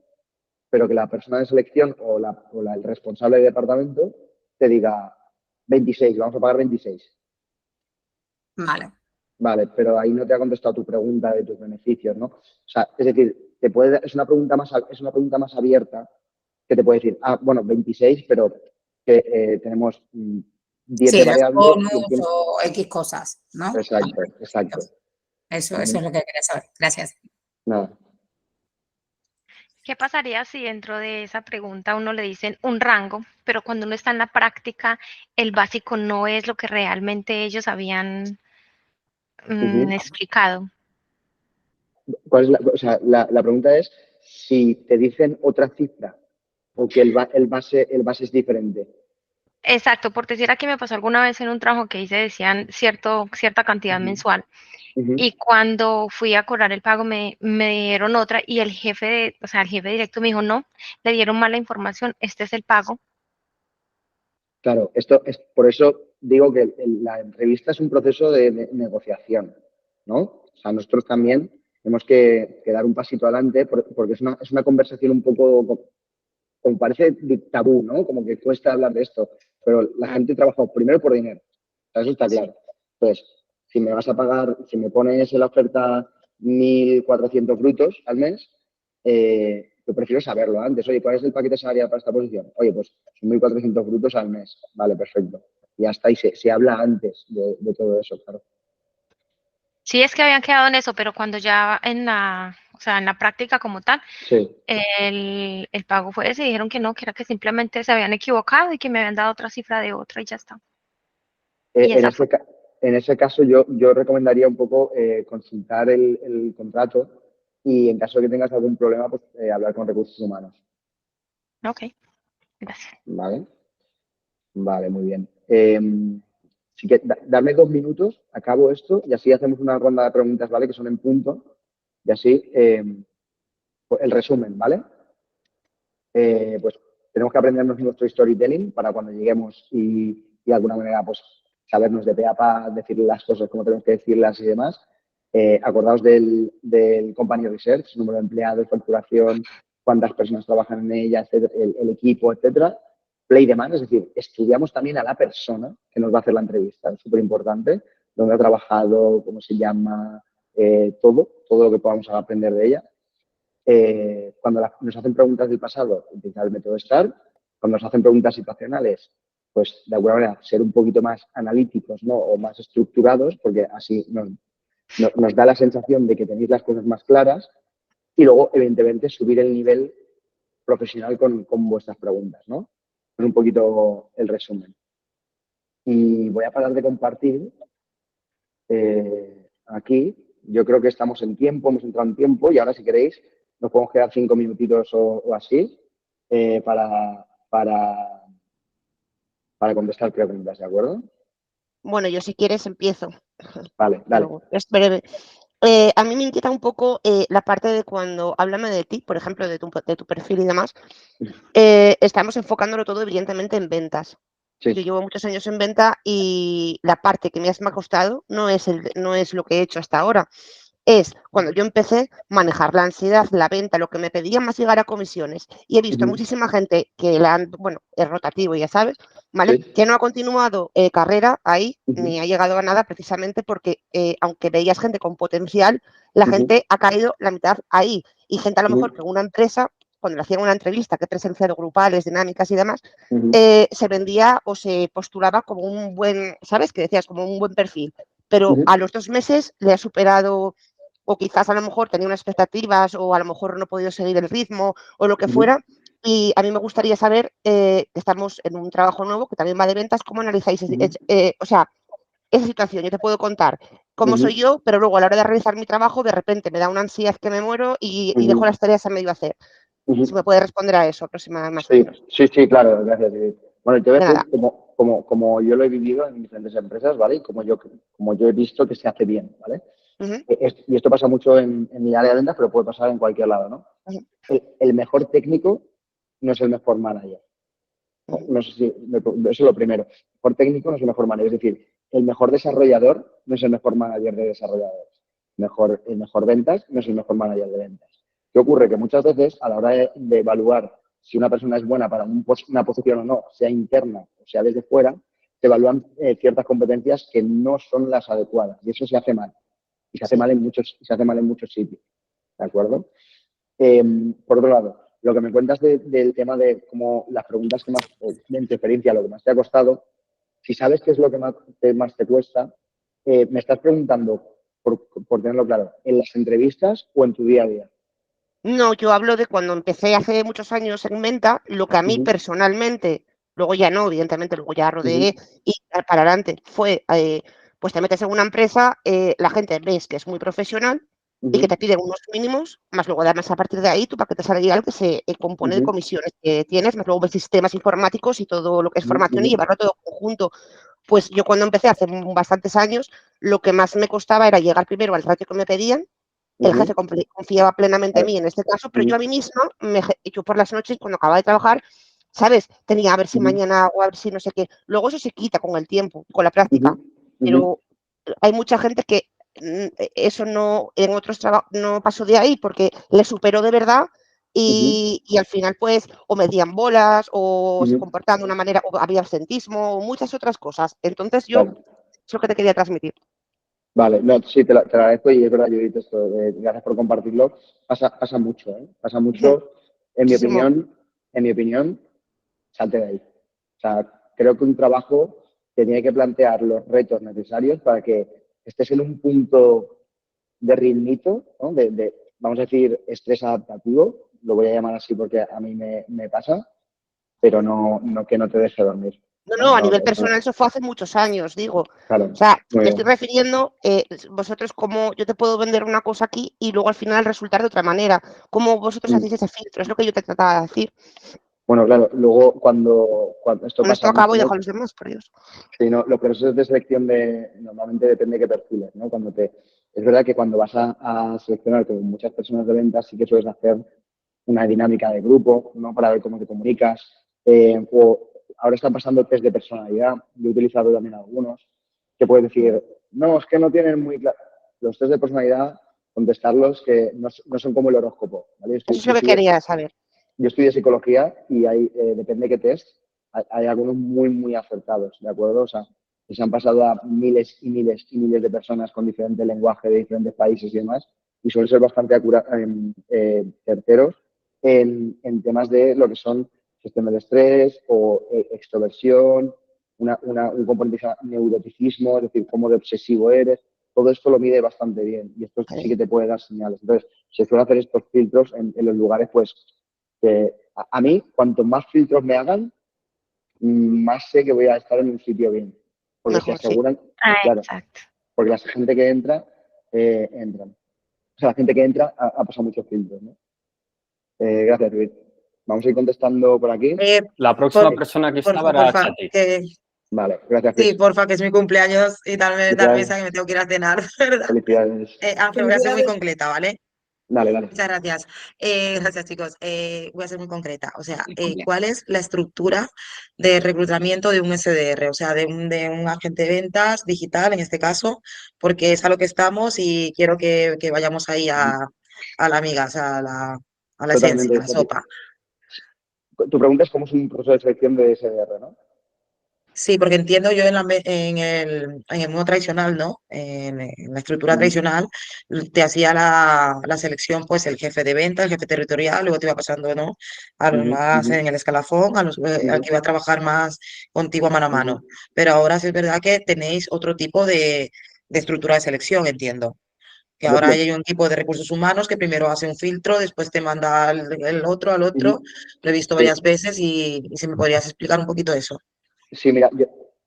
pero que la persona de selección o el responsable de departamento te diga 26, vamos a pagar 26. Vale. Vale, pero ahí no te ha contestado tu pregunta de tus beneficios, ¿no? O sea, es decir, es una pregunta más abierta que te puede decir, bueno, 26, pero que tenemos 10 de los variables. bonus o X cosas, ¿no? Exacto. Eso es lo que quería saber. Gracias. Nada. ¿Qué pasaría si dentro de esa pregunta a uno le dicen un rango, pero cuando uno está en la práctica, el básico no es lo que realmente ellos habían explicado? ¿Cuál es la pregunta es si te dicen otra cifra o que el base es diferente. Exacto, por decir aquí me pasó alguna vez en un trabajo que hice, decían cierta cantidad mensual. Y cuando fui a cobrar el pago me dieron otra y el jefe directo me dijo, no, le dieron mala información, este es el pago. Claro, esto es por eso digo que la entrevista es un proceso de negociación, ¿no? O sea, nosotros también tenemos que dar un pasito adelante porque es una conversación un poco, como parece tabú, ¿no? Como que cuesta hablar de esto, pero la gente trabaja primero por dinero, o sea, eso está claro. Entonces, si me vas a pagar, si me pones en la oferta 1.400 brutos al mes, yo prefiero saberlo antes. Oye, ¿cuál es el paquete salarial para esta posición? Oye, pues son 1.400 brutos al mes. Vale, perfecto. Y ya está, y se habla antes de todo eso, claro. Sí, es que habían quedado en eso, pero cuando ya en la práctica como tal, sí. el pago fue ese y dijeron que no, que era que simplemente se habían equivocado y que me habían dado otra cifra de otra y ya está. En ese caso, yo recomendaría un poco consultar el contrato y en caso de que tengas algún problema, pues hablar con recursos humanos. Ok, gracias. Vale, muy bien. Así que darme 2 minutos, acabo esto y así hacemos una ronda de preguntas, ¿vale? Que son en punto. Y así, el resumen, ¿vale? Pues tenemos que aprendernos nuestro storytelling para cuando lleguemos y de alguna manera, pues, sabernos de pe a pa, decir las cosas como tenemos que decirlas y demás. Acordaos del company research, número de empleados, facturación, cuántas personas trabajan en ella, etcétera, el equipo, etcétera. Play demand, es decir, estudiamos también a la persona que nos va a hacer la entrevista, es súper importante, dónde ha trabajado, cómo se llama, todo lo que podamos aprender de ella. Cuando nos hacen preguntas del pasado, utilizar el método STAR. Cuando nos hacen preguntas situacionales, pues de alguna manera ser un poquito más analíticos, ¿no? O más estructurados, porque así nos da la sensación de que tenéis las cosas más claras. Y luego, evidentemente, subir el nivel profesional con vuestras preguntas, ¿no? Es un poquito el resumen. Y voy a parar de compartir aquí. Yo creo que estamos en tiempo, hemos entrado en tiempo y ahora, si queréis, nos podemos quedar 5 minutitos o así para contestar preguntas, ¿de acuerdo? Bueno, yo si quieres empiezo. Vale, dale. Es breve. A mí me inquieta un poco la parte de cuando háblame de ti, por ejemplo, de tu perfil y demás. Estamos enfocándolo todo evidentemente en ventas. Sí. Yo llevo muchos años en venta y la parte que me ha costado no es lo que he hecho hasta ahora. Es cuando yo empecé a manejar la ansiedad, la venta, lo que me pedían más llegar a comisiones. Y he visto muchísima gente que es rotativo, ya sabes, ¿vale? Sí. Que no ha continuado carrera ahí, ni ha llegado a nada precisamente porque aunque veías gente con potencial, la gente ha caído la mitad ahí. Y gente a lo mejor que una empresa, cuando le hacían una entrevista, que he presenciado grupales, dinámicas y demás, se vendía o se postulaba como un buen, ¿sabes? Que decías, como un buen perfil. Pero a los 2 meses le ha superado, o quizás a lo mejor tenía unas expectativas, o a lo mejor no ha podido seguir el ritmo, o lo que fuera. Y a mí me gustaría saber, que estamos en un trabajo nuevo, que también va de ventas, ¿cómo analizáis o sea, esa situación? Yo te puedo contar cómo soy yo, pero luego a la hora de realizar mi trabajo, de repente me da una ansiedad que me muero y dejo las tareas a medio hacer. Si me puedes responder a eso aproximadamente. Sí, claro, gracias. Bueno, te voy a De decir como yo lo he vivido en diferentes empresas, ¿vale? Y como yo he visto que se hace bien, ¿vale? Y esto pasa mucho en mi área de ventas, pero puede pasar en cualquier lado, ¿no? El mejor técnico no es el mejor manager. No sé si, eso es lo primero. El mejor técnico no es el mejor manager. Es decir, el mejor desarrollador no es el mejor manager de desarrolladores. El mejor ventas no es el mejor manager de ventas. ¿Qué ocurre? Que muchas veces, a la hora de evaluar si una persona es buena para una posición o no, sea interna o sea desde fuera, se evalúan ciertas competencias que no son las adecuadas. Y eso se hace mal. Y se hace mal en muchos sitios. ¿De acuerdo? Por otro lado, lo que me cuentas del tema de cómo las preguntas que más, de interferencia, lo que más te ha costado, si sabes qué es lo que más te cuesta, me estás preguntando, por tenerlo claro, ¿en las entrevistas o en tu día a día? No, yo hablo de cuando empecé hace muchos años en venta, lo que a mí personalmente, luego ya no, evidentemente, luego ya rodeé y para adelante, fue, pues te metes en una empresa, la gente ves que es muy profesional y que te piden unos mínimos, más luego además a partir de ahí tu paquete salarial que se compone de comisiones que tienes, más luego ves sistemas informáticos y todo lo que es formación y llevarlo todo conjunto. Pues yo cuando empecé hace bastantes años, lo que más me costaba era llegar primero al ratio que me pedían. El jefe confiaba plenamente en mí en este caso, pero yo a mí misma, yo por las noches, cuando acababa de trabajar, ¿sabes? Tenía a ver si mañana o a ver si no sé qué. Luego eso se quita con el tiempo, con la práctica. Pero hay mucha gente que eso no, en otros trabajos no pasó de ahí porque le superó de verdad y al final pues o medían bolas o se comportaban de una manera, o había absentismo o muchas otras cosas. Entonces yo, es lo que te quería transmitir. Vale, no, sí, te lo agradezco y es verdad, Judith, esto, gracias por compartirlo. Pasa mucho, ¿eh? Pasa mucho. En mi opinión, salte de ahí. O sea, creo que un trabajo te tiene que plantear los retos necesarios para que estés en un punto de ritmito, ¿no? Vamos a decir, estrés adaptativo, lo voy a llamar así porque a mí me pasa, pero no que no te deje dormir. No, a nivel personal eso fue hace muchos años, digo. Claro, o sea, te estoy refiriendo, vosotros como yo te puedo vender una cosa aquí y luego al final resultar de otra manera. ¿Cómo vosotros hacéis ese filtro? Es lo que yo te trataba de decir. Bueno, claro, luego cuando esto Con esto pasa acabo y mucho, dejo a los demás, por Dios. sí, no, los procesos de selección normalmente depende de qué perfiles, ¿no? Es verdad que cuando vas a seleccionar con muchas personas de ventas sí que sueles hacer una dinámica de grupo, ¿no? Para ver cómo te comunicas. O ahora están pasando test de personalidad, yo he utilizado también algunos, que puedes decir, no, es que no tienen muy claro. Los test de personalidad, contestarlos que no son como el horóscopo, ¿vale? Eso es lo que quería saber. Yo estudié psicología y depende de qué test, hay algunos muy, muy acertados, ¿de acuerdo? O sea, que se han pasado a miles y miles y miles de personas con diferente lenguaje de diferentes países y demás, y suelen ser bastante certeros en temas de lo que son gestión del estrés o extroversión, un componente que se llama neuroticismo, es decir, cómo de obsesivo eres. Todo esto lo mide bastante bien y esto sí que te puede dar señales. Entonces, se suele hacer estos filtros en los lugares, pues, que a mí, cuanto más filtros me hagan, más sé que voy a estar en un sitio bien. Porque Mejor, se aseguran, claro, Exacto. porque la gente que entra, entran. O sea, la gente que entra ha pasado muchos filtros, ¿no? Gracias, Luis. Vamos a ir contestando por aquí. La próxima persona que estaba era porfa, Chati. Vale, gracias, sí, Chris. porfa, que es mi cumpleaños y darme Felicidades. esa que me tengo que ir a cenar, ¿verdad? Felicidades. Aunque voy a ser muy concreta, ¿vale? Dale, dale. Muchas gracias. Gracias, chicos. Voy a ser muy concreta. O sea, Muy ¿cuál es la estructura de reclutamiento de un SDR? O sea, de un agente de ventas digital, en este caso, porque es a lo que estamos y quiero que vayamos ahí a la amiga, o sea, a la esencia, Totalmente. a la sopa. Tu pregunta es cómo es un proceso de selección de SDR, ¿no? Sí, porque entiendo yo en el modo tradicional, ¿no? En la estructura tradicional, te hacía la selección, pues, el jefe de venta, el jefe territorial, luego te iba pasando, ¿no? A los más en el escalafón, al que iba a trabajar más contigo a mano. Pero ahora sí es verdad que tenéis otro tipo de estructura de selección, entiendo. Que ahora hay un equipo de recursos humanos que primero hace un filtro, después te manda al otro, Lo he visto varias veces y si me podrías explicar un poquito eso. Sí, mira,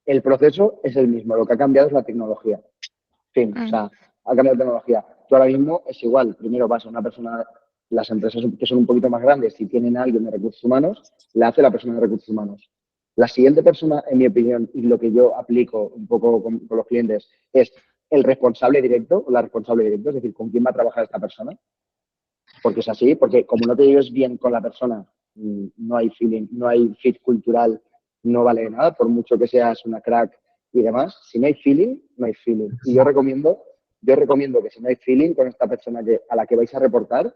el proceso es el mismo, lo que ha cambiado es la tecnología. Fin, o sea, ha cambiado la tecnología. Tú ahora mismo es igual, primero vas a una persona, las empresas que son un poquito más grandes, si tienen a alguien de recursos humanos, la hace la persona de recursos humanos. La siguiente persona, en mi opinión, y lo que yo aplico un poco con los clientes, es el responsable directo o la responsable directa, es decir, con quién va a trabajar esta persona. Porque es así, porque como no te lleves bien con la persona, no hay feeling, no hay fit cultural, no vale de nada, por mucho que seas una crack y demás. Si no hay feeling, no hay feeling. Y yo recomiendo que si no hay feeling con esta persona a la que vais a reportar,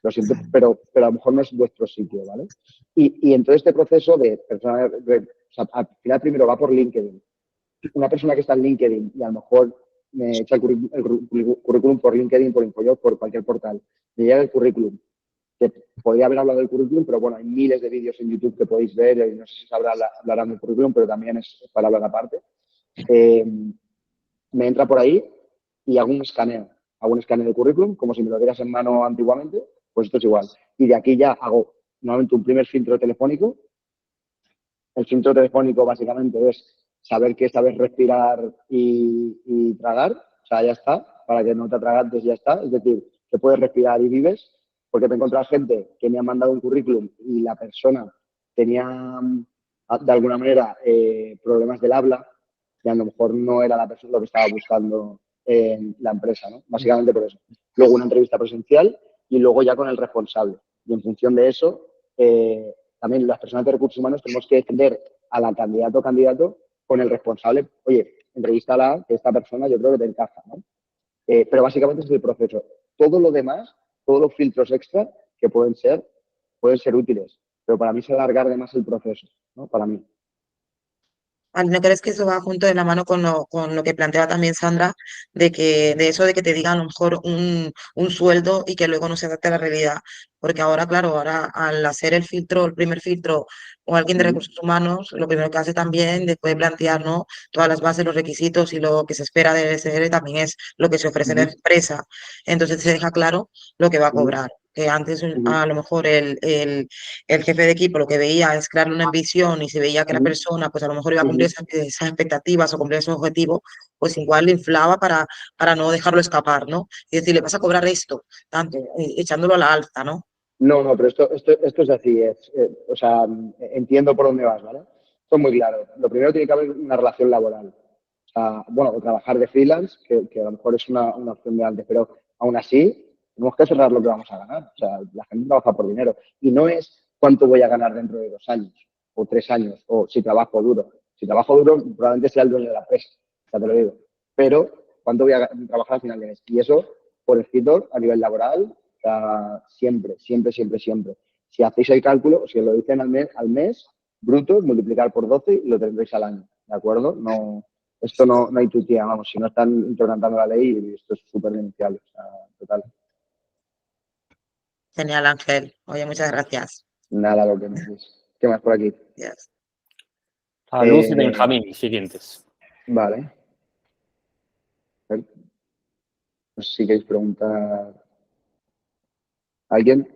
lo siento, pero a lo mejor no es vuestro sitio, ¿vale? Y en todo este proceso de persona, o sea, al final primero va por LinkedIn. Una persona que está en LinkedIn y a lo mejor me echa el currículum por LinkedIn, por InfoJobs, por cualquier portal, me llega el currículum, que podría haber hablado del currículum, pero bueno, hay miles de vídeos en YouTube que podéis ver, y no sé si hablarán del currículum, pero también es para hablar aparte. Me entra por ahí y hago un escaneo de currículum, como si me lo dieras en mano antiguamente, pues esto es igual. Y de aquí ya hago normalmente un primer filtro telefónico. El filtro telefónico básicamente es saber que sabes respirar y tragar, o sea, ya está, para que no te atragantes, ya está. Es decir, que puedes respirar y vives, porque me he encontrado gente que me ha mandado un currículum y la persona tenía, de alguna manera, problemas del habla y a lo mejor no era la persona lo que estaba buscando en la empresa, ¿no? Básicamente por eso. Luego una entrevista presencial y luego ya con el responsable. Y en función de eso, también las personas de recursos humanos tenemos que defender a la candidato o candidato con el responsable. Oye, entrevístala, que esta persona yo creo que te encaja, ¿no? Pero básicamente es el proceso. Todo lo demás, todos los filtros extra que pueden ser útiles. Pero para mí es alargar de más el proceso, ¿no? Para mí. ¿No crees que eso va junto de la mano con lo que planteaba también Sandra, de eso de que te digan a lo mejor un sueldo y que luego no se adapte a la realidad? Porque ahora, claro, al hacer el filtro, el primer filtro, o alguien de recursos humanos, lo primero que hace también, después de plantear, ¿no?, todas las bases, los requisitos y lo que se espera del SDR, también es lo que se ofrece en la empresa. Entonces se deja claro lo que va a cobrar. Que antes a lo mejor el jefe de equipo lo que veía es crearle una ambición y se veía que la persona pues a lo mejor iba a cumplir esas expectativas o cumplir esos objetivos, pues igual le inflaba para no dejarlo escapar, ¿no? Y decirle, vas a cobrar esto, tanto, echándolo a la alza, ¿no? No, pero esto es así, o sea, entiendo por dónde vas, ¿vale? Esto es muy claro. Lo primero tiene que haber una relación laboral. O sea, bueno, o trabajar de freelance, que a lo mejor es una opción de antes, pero aún así tenemos que cerrar lo que vamos a ganar. O sea, la gente trabaja por dinero. Y no es cuánto voy a ganar dentro de 2 años o 3 años, o si trabajo duro. Si trabajo duro, probablemente sea el dueño de la empresa, ya te lo digo. Pero cuánto voy a trabajar al final de mes. Y eso, por escrito, a nivel laboral, siempre. Si hacéis el cálculo, si os lo dicen al mes, bruto, multiplicar por 12 y lo tendréis al año, ¿de acuerdo? Esto no hay tu tía, vamos, si no están implementando la ley, y esto es súper denunciable, o sea, total. Genial, Ángel. Oye, muchas gracias. Nada, lo que me decís. ¿Qué más por aquí? Yes. A Luz y Benjamín, siguientes. Vale. A ver. No sé si queréis preguntar. ¿Alguien?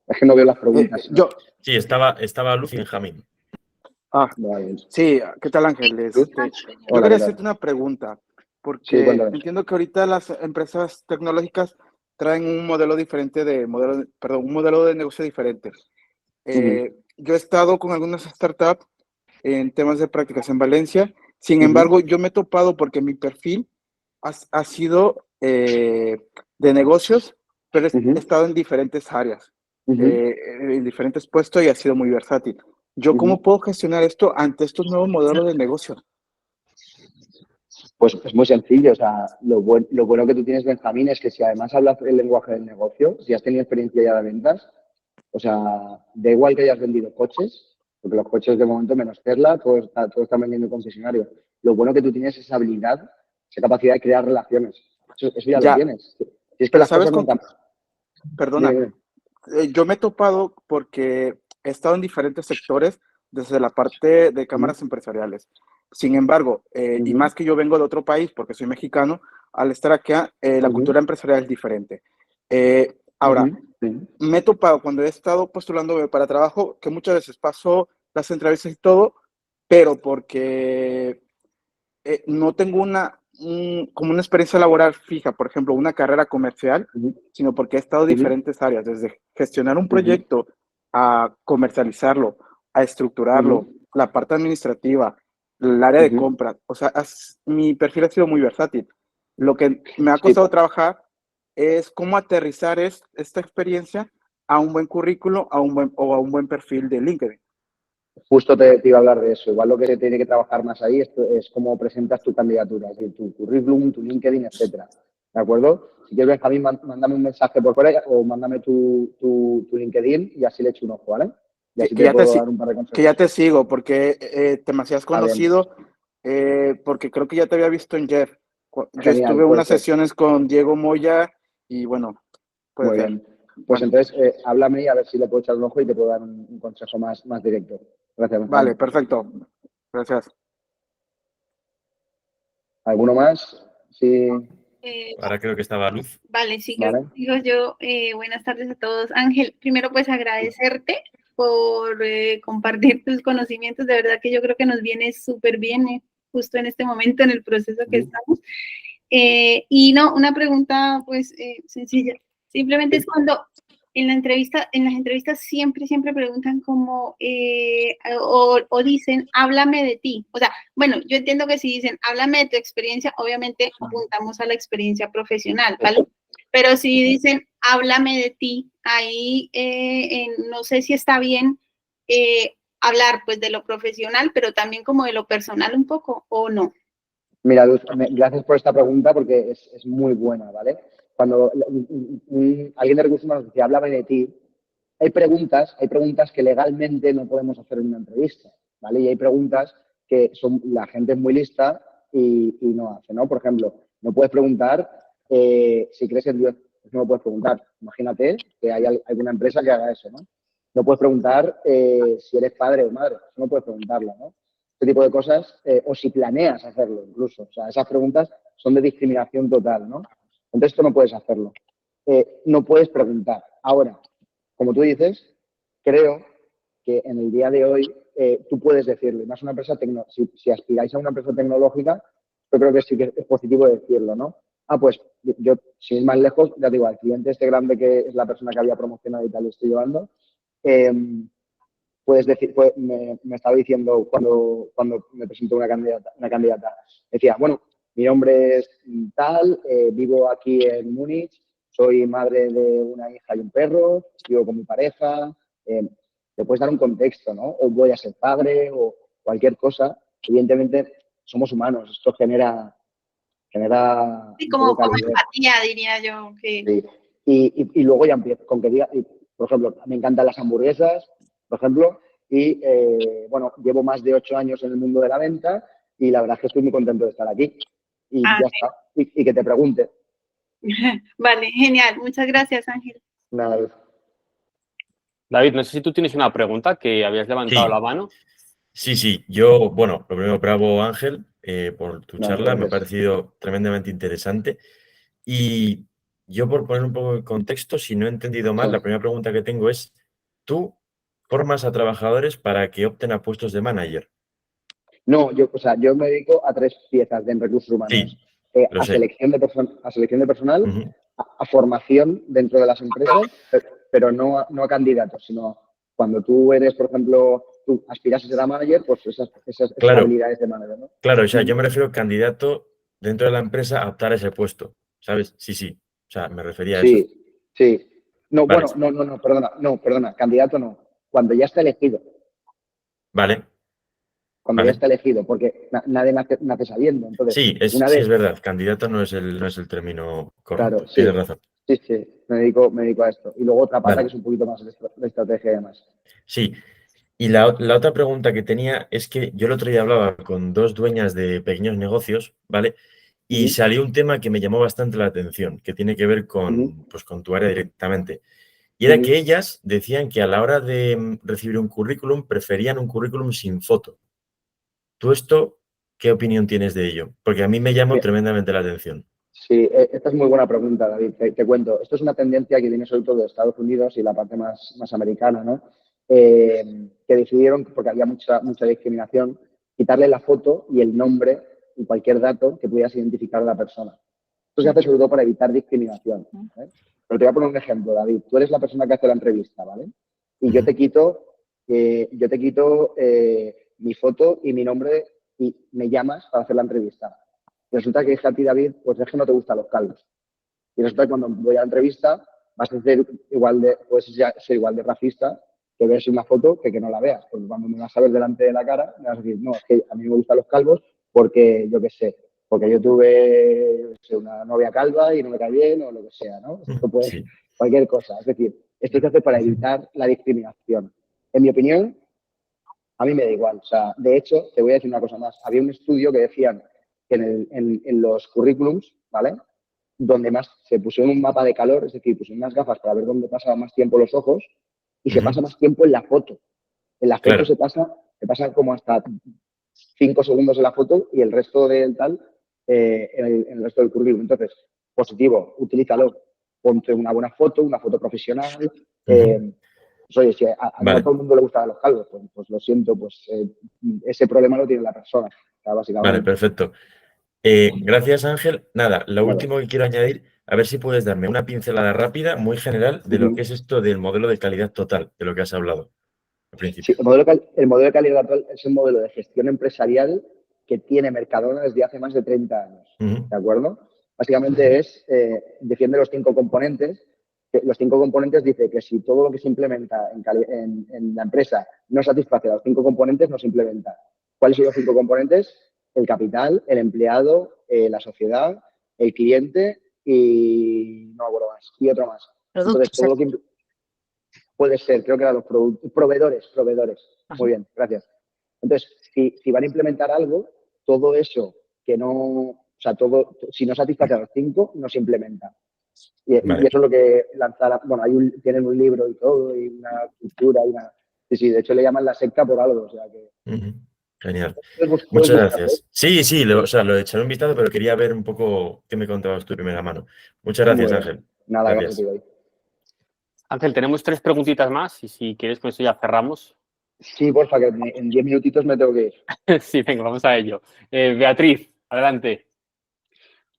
Es que no veo las preguntas. Yo. Sí, estaba Luz y Benjamín. Vale. Sí, ¿qué tal, Ángel? Yo Hola, quería ¿qué tal? hacerte una pregunta, porque Sí, cuéntame. entiendo que ahorita las empresas tecnológicas traen un modelo diferente un modelo de negocio diferente. Yo he estado con algunas startups en temas de prácticas en Valencia. Sin embargo, yo me he topado porque mi perfil ha sido de negocios, pero he estado en diferentes áreas, en diferentes puestos y ha sido muy versátil. ¿Yo cómo puedo gestionar esto ante estos nuevos modelos de negocio? Pues es muy sencillo. O sea, lo bueno que tú tienes, Benjamín, es que si además hablas el lenguaje del negocio, si has tenido experiencia ya de ventas, o sea, da igual que hayas vendido coches, porque los coches de momento, menos Tesla, todos están vendiendo en concesionario. Lo bueno que tú tienes es esa habilidad, esa capacidad de crear relaciones. Eso ya lo tienes. Si es que Pero las ¿sabes cosas no Perdona, Dime. Yo me he topado porque he estado en diferentes sectores desde la parte de cámaras empresariales. Sin embargo, y más que yo vengo de otro país porque soy mexicano, al estar acá, la cultura empresarial es diferente. Ahora, me he topado cuando he estado postulándome para trabajo que muchas veces paso las entrevistas y todo, pero porque no tengo como una experiencia laboral fija, por ejemplo, una carrera comercial, sino porque he estado en diferentes áreas, desde gestionar un proyecto a comercializarlo, a estructurarlo, la parte administrativa, el área de compra. O sea, mi perfil ha sido muy versátil. Lo que me ha costado trabajar es cómo aterrizar esta experiencia a un buen currículo o a un buen perfil de LinkedIn. Justo te iba a hablar de eso. Igual lo que se tiene que trabajar más ahí es cómo presentas tu candidatura, es decir, tu currículum, tu LinkedIn, etcétera. ¿De acuerdo? Si quieres, Benjamín, mándame un mensaje por fuera o mándame tu LinkedIn y así le echo un ojo, ¿vale? Y así te puedo dar un par de consejos. Que ya te sigo, porque te me hacías conocido, porque creo que ya te había visto en Jeff. Yo estuve unas sesiones con Diego Moya y bueno, Muy bien. Pues entonces, háblame y a ver si le puedo echar un ojo y te puedo dar un consejo más directo. Gracias, Benjamín. Vale, perfecto. Gracias. ¿Alguno más? Sí. Ahora creo que estaba Luz. Vale, sí, digo yo. Buenas tardes a todos. Ángel, primero pues agradecerte por compartir tus conocimientos. De verdad que yo creo que nos viene súper bien justo en este momento en el proceso que estamos. Y no, una pregunta pues sencilla. Simplemente es cuando en las entrevistas siempre preguntan como o dicen, háblame de ti. O sea, bueno, yo entiendo que si dicen, háblame de tu experiencia, obviamente apuntamos a la experiencia profesional, ¿vale? Pero si dicen, háblame de ti, ahí no sé si está bien hablar pues de lo profesional, pero también como de lo personal un poco, ¿o no? Mira, Luz, gracias por esta pregunta porque es muy buena, ¿vale? Cuando alguien de recursos humanos dice, háblame de ti, hay preguntas que legalmente no podemos hacer en una entrevista, ¿vale? Y hay preguntas que la gente es muy lista y no hace, ¿no? Por ejemplo, no puedes preguntar si crees en Dios. Eso no puedes preguntar. Imagínate que hay alguna empresa que haga eso, ¿no? No puedes preguntar si eres padre o madre. Eso no puedes preguntarlo, ¿no? Este tipo de cosas, o si planeas hacerlo incluso. O sea, esas preguntas son de discriminación total, ¿no? Entonces, esto no puedes hacerlo. No puedes preguntar. Ahora, como tú dices, creo que en el día de hoy tú puedes decirlo. Más una empresa si aspiráis a una empresa tecnológica, yo creo que sí que es positivo decirlo, ¿no? Pues yo, sin ir más lejos, ya digo, al cliente este grande que es la persona que había promocionado y tal, le estoy llevando, puedes decir, me estaba diciendo cuando me presentó una candidata, decía, bueno, mi nombre es tal, vivo aquí en Múnich, soy madre de una hija y un perro, vivo con mi pareja, te puedes dar un contexto, ¿no? O voy a ser padre o cualquier cosa. Evidentemente, somos humanos, esto genera Sí, como empatía, diría yo. Que... Sí. Y luego ya empiezo con que diga, por ejemplo, me encantan las hamburguesas, por ejemplo, y bueno, llevo más de 8 años en el mundo de la venta y la verdad es que estoy muy contento de estar aquí. Y ya está. Y que te pregunte. Vale, genial. Muchas gracias, Ángel. Nada. David, no sé si tú tienes una pregunta que habías levantado la mano. Sí. Yo, bueno, lo primero, bravo, Ángel, por tu charla. Me ha gracias. parecido tremendamente interesante. Y yo, por poner un poco de contexto, si no he entendido mal, la primera pregunta que tengo es, ¿tú formas a trabajadores para que opten a puestos de manager? No, yo me dedico a 3 piezas en recursos humanos. A selección de personal, a formación dentro de las empresas, pero no a candidatos, sino cuando tú eres, por ejemplo, tú aspiras a ser a manager, pues esas habilidades de manager, ¿no? Claro, o sea, yo me refiero a candidato dentro de la empresa a optar a ese puesto, ¿sabes? Sí. O sea, me refería a eso. Sí. No, vale. Bueno, no, perdona, candidato no. Cuando ya está elegido. Vale. Cuando ya está elegido, porque nadie nace sabiendo. Entonces, sí, es verdad. Candidato no es el término correcto. Claro, sí. Tienes razón. Sí. Me dedico a esto. Y luego otra pata que es un poquito más de estrategia y demás. Sí. Y la otra pregunta que tenía es que yo el otro día hablaba con 2 dueñas de pequeños negocios, ¿vale? Y salió un tema que me llamó bastante la atención, que tiene que ver con tu área directamente. Y era que ellas decían que a la hora de recibir un currículum, preferían un currículum sin foto. ¿Tú esto qué opinión tienes de ello? Porque a mí me llamó tremendamente la atención. Sí, esta es muy buena pregunta, David. Te cuento. Esto es una tendencia que viene sobre todo de Estados Unidos y la parte más americana, ¿no? Que decidieron, porque había mucha discriminación, quitarle la foto y el nombre y cualquier dato que pudieras identificar a la persona. Esto se hace sobre todo para evitar discriminación, ¿vale? Pero te voy a poner un ejemplo, David. Tú eres la persona que hace la entrevista, ¿vale? Y yo te quito mi foto y mi nombre y me llamas para hacer la entrevista. Resulta que a ti, David, pues es que no te gustan los calvos. Y resulta que cuando voy a la entrevista vas a ser igual de racista que verse una foto que no la veas. Porque cuando me vas a ver delante de la cara, me vas a decir, no, es que a mí me gustan los calvos porque, yo qué sé, porque yo tuve una novia calva y no me cae bien o lo que sea, ¿no? Esto puede ser cualquier cosa. Es decir, esto se hace para evitar la discriminación. En mi opinión, a mí me da igual. O sea, de hecho, te voy a decir una cosa más. Había un estudio que decían que en los currículums, ¿vale? Donde más se pusieron un mapa de calor, es decir, pusieron unas gafas para ver dónde pasaba más tiempo los ojos y se pasa más tiempo en la foto. En la foto se pasa como hasta 5 segundos en la foto y el resto del tal en el resto del currículum. Entonces, positivo, utilízalo. Ponte una buena foto, una foto profesional. Pues oye, si a todo el mundo le gustan los calvos, pues lo siento, pues ese problema lo tiene la persona, básicamente. Vale, perfecto. Gracias, Ángel. Nada, lo último que quiero añadir, a ver si puedes darme una pincelada rápida, muy general, de lo que es esto del modelo de calidad total, de lo que has hablado al principio. Sí, el modelo de calidad total es un modelo de gestión empresarial que tiene Mercadona desde hace más de 30 años, ¿de acuerdo? Básicamente defiende los 5 componentes. Los 5 componentes dice que si todo lo que se implementa en la empresa no satisface a los 5 componentes, no se implementa. ¿Cuáles son los 5 componentes? El capital, el empleado, la sociedad, el cliente y no me acuerdo más. Y otro más. Entonces, todo lo que puede ser, creo que eran los proveedores. Muy bien, gracias. Entonces, si van a implementar algo, todo eso que no, o sea, si no satisface a los 5, no se implementa. Y eso es lo que lanzará, bueno, tienen un libro y todo, y una cultura, sí, de hecho le llaman la secta por algo, o sea que... Genial. Muchas gracias. Sí, lo echaré un vistazo, pero quería ver un poco qué me contabas tú de primera mano. Muchas gracias, Ángel. Nada, gracias. Ángel, tenemos 3 preguntitas más y si quieres con eso ya cerramos. Sí, porfa, que en 10 minutitos me tengo que ir. Sí, venga, vamos a ello. Beatriz, adelante.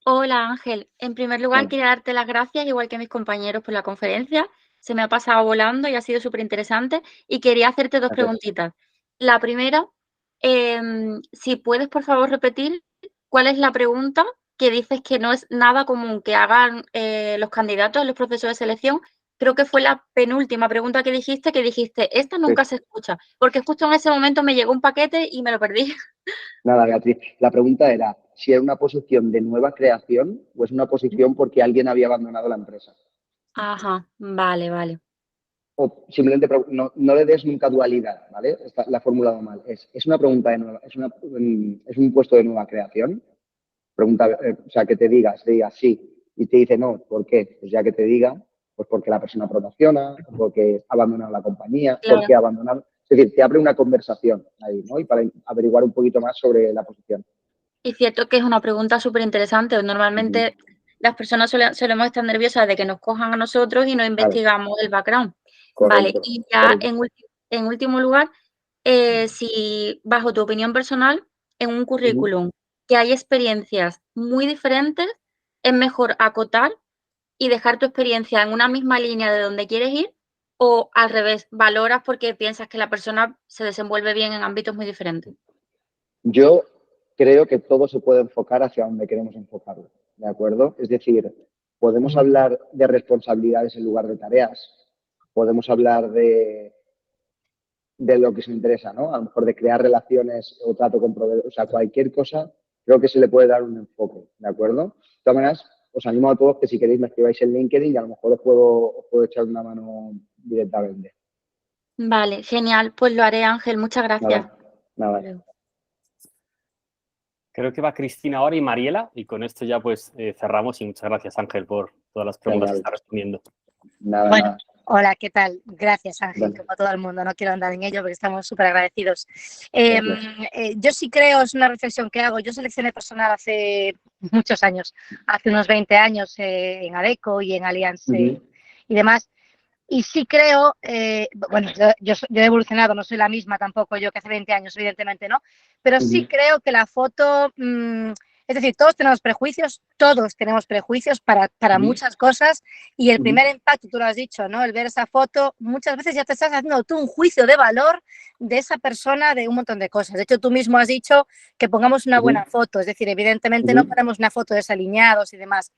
Hola Ángel, en primer lugar Bueno, quería darte las gracias, igual que a mis compañeros, por la conferencia. Se me ha pasado volando y ha sido súper interesante. Y quería hacerte dos gracias. preguntitas. La primera, si puedes por favor repetir cuál es la pregunta que dices que no es nada común que hagan los candidatos en los procesos de selección. Creo que fue la penúltima pregunta que dijiste, esta Sí. nunca se escucha, porque justo en ese momento me llegó un paquete y me lo perdí. Nada, Beatriz. La pregunta era si era una posición de nueva creación o es una posición porque alguien había abandonado la empresa. Ajá, vale, vale. O simplemente no le des nunca dualidad, ¿vale? La he formulado mal. Es una pregunta de nueva, es un puesto de nueva creación. Pregunta, o sea, que te diga sí y te dice no, ¿por qué? Pues ya que te diga, pues porque la persona promociona, porque ha abandonado la compañía, Claro. porque ha abandonado. Es decir, te abre una conversación ahí, ¿no? Y para averiguar un poquito más sobre la posición. Y cierto que es una pregunta súper interesante. Normalmente las personas solemos estar nerviosas de que nos cojan a nosotros y no investigamos el background. Vale, Correcto, y ya correcto. en último lugar, si bajo tu opinión personal, en un currículum que hay experiencias muy diferentes, es mejor acotar y dejar tu experiencia en una misma línea de donde quieres ir, o al revés, valoras porque piensas que la persona se desenvuelve bien en ámbitos muy diferentes. Yo creo que todo se puede enfocar hacia donde queremos enfocarlo, ¿de acuerdo? Es decir, podemos hablar de responsabilidades en lugar de tareas, podemos hablar de lo que se interesa, ¿no? A lo mejor de crear relaciones o trato con proveedores, o sea, cualquier cosa, creo que se le puede dar un enfoque, ¿de acuerdo? De todas maneras, os animo a todos que si queréis me escribáis en LinkedIn y a lo mejor os puedo echar una mano directamente. Vale, genial. Pues lo haré, Ángel. Muchas gracias. Nada. Creo que va Cristina ahora y Mariela, y con esto ya pues cerramos, y muchas gracias, Ángel, por todas las preguntas que está respondiendo. Bueno, hola, ¿qué tal? Gracias, Ángel, Bueno. como todo el mundo. No quiero andar en ello porque estamos súper agradecidos. Yo sí creo, es una reflexión que hago. Yo seleccioné personal hace muchos años, hace unos 20 años en Adecco y en Allianz y demás. Y sí creo, bueno, yo he evolucionado, no soy la misma tampoco yo que hace 20 años, evidentemente, ¿no? Pero sí creo que la foto, es decir, todos tenemos prejuicios para muchas cosas, y el primer impacto, tú lo has dicho, ¿no? El ver esa foto, muchas veces ya te estás haciendo tú un juicio de valor de esa persona, de un montón de cosas. De hecho, tú mismo has dicho que pongamos una buena foto, es decir, evidentemente no ponemos una foto desalineados y demás.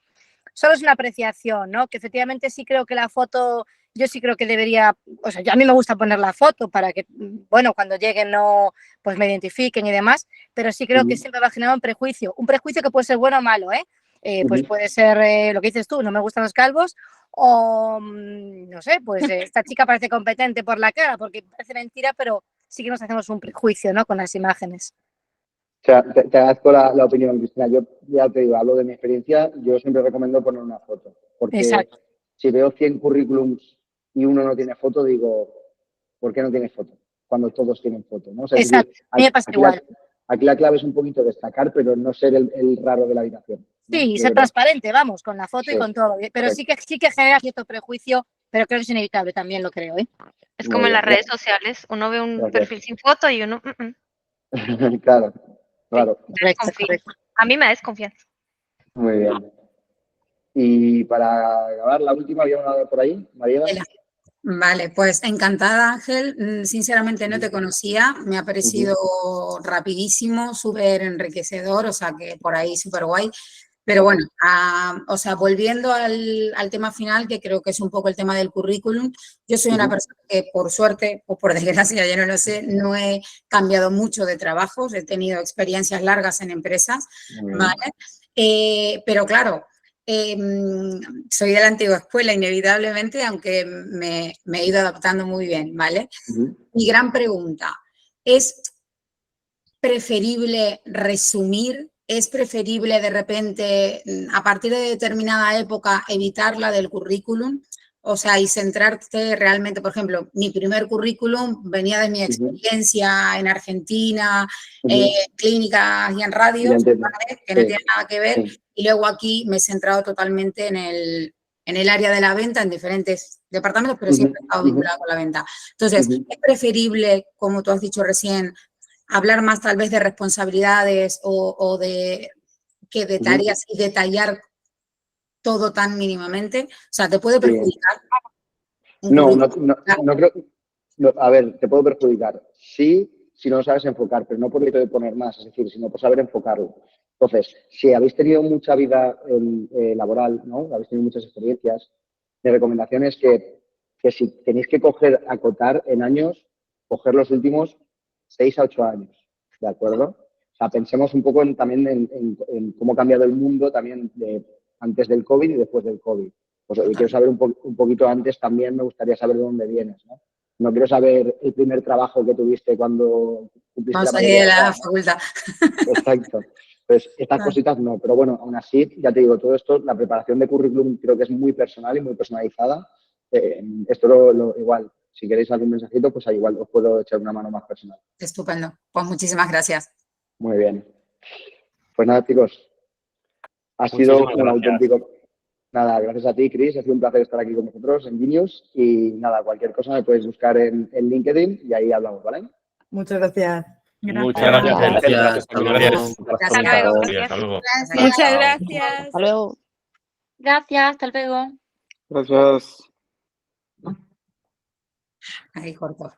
Solo es una apreciación, ¿no? Que efectivamente sí creo que la foto, yo sí creo que debería, o sea, a mí me gusta poner la foto para que, bueno, cuando lleguen no, pues me identifiquen y demás, pero sí creo que siempre va a generar un prejuicio que puede ser bueno o malo, ¿eh? Pues puede ser lo que dices tú, no me gustan los calvos, o no sé, pues esta chica parece competente por la cara, porque parece mentira, pero sí que nos hacemos un prejuicio, ¿no? Con las imágenes. O sea, te agradezco la opinión, Cristina. Yo ya te digo, hablo de mi experiencia, yo siempre recomiendo poner una foto, porque Exacto. si veo 100 currículums y uno no tiene foto, digo, ¿por qué no tienes foto? Cuando todos tienen foto, ¿no? O sea, Exacto, es decir, a mí me pasa igual. Aquí la clave es un poquito destacar, pero no ser el raro de la habitación, ¿no? Sí, ser transparente, vamos, con la foto y con todo. Pero sí que genera cierto prejuicio, pero creo que es inevitable, también lo creo, ¿eh? Es como en las redes sociales, uno ve un perfil sin foto y uno... Claro. Correcto. A mí me da desconfianza. Muy bien. Y para acabar, la última, ¿había una por ahí? Mariela. Vale, pues encantada, Ángel. Sinceramente no te conocía, me ha parecido rapidísimo, súper enriquecedor, o sea que por ahí súper guay. Pero bueno, o sea, volviendo al tema final, que creo que es un poco el tema del currículum, yo soy una persona que por suerte o por desgracia, ya no lo sé, no he cambiado mucho de trabajos, he tenido experiencias largas en empresas, ¿vale? Pero claro, soy de la antigua escuela inevitablemente, aunque me he ido adaptando muy bien, ¿vale? Mi gran pregunta, ¿es preferible resumir? ¿Es preferible de repente, a partir de determinada época, evitarla del currículum? O sea, y centrarte realmente, por ejemplo, mi primer currículum venía de mi experiencia en Argentina, clínicas y en radios, ¿vale? Que no tiene nada que ver. Y luego aquí me he centrado totalmente en el área de la venta, en diferentes departamentos, pero siempre he estado vinculado con la venta. Entonces, ¿es preferible, como tú has dicho recién, hablar más tal vez de responsabilidades o de que detallas y detallar todo tan mínimamente? O sea, ¿te puede perjudicar? No creo. No, a ver, te puedo perjudicar. Sí, si no lo sabes enfocar, pero no por el hecho de poner más, es decir, sino por saber enfocarlo. Entonces, si habéis tenido mucha vida laboral, ¿no? Habéis tenido muchas experiencias, mi recomendación es que si tenéis que acotar en años, coger los últimos 6 a 8 años, ¿de acuerdo? O sea, pensemos un poco también en cómo ha cambiado el mundo también antes del COVID y después del COVID. Pues quiero saber un poquito antes también, me gustaría saber de dónde vienes, ¿no? No quiero saber el primer trabajo que tuviste cuando cumpliste la mayoría de edad. La facultad. Exacto. Pues estas cositas no, pero bueno, aún así, ya te digo, todo esto, la preparación de currículum creo que es muy personal y muy personalizada. Esto igual, si queréis algún mensajito, pues ahí igual os puedo echar una mano más personal. Estupendo. Pues muchísimas gracias. Muy bien. Pues nada, chicos, ha sido un auténtico... Nada, gracias a ti, Chris. Ha sido un placer estar aquí con vosotros en Genius. Y nada, cualquier cosa me puedes buscar en LinkedIn y ahí hablamos, ¿vale? Muchas gracias. Muchas gracias. Gracias. Hasta luego. Muchas gracias. Hasta luego. Gracias, hasta luego. Gracias. Ahí corto.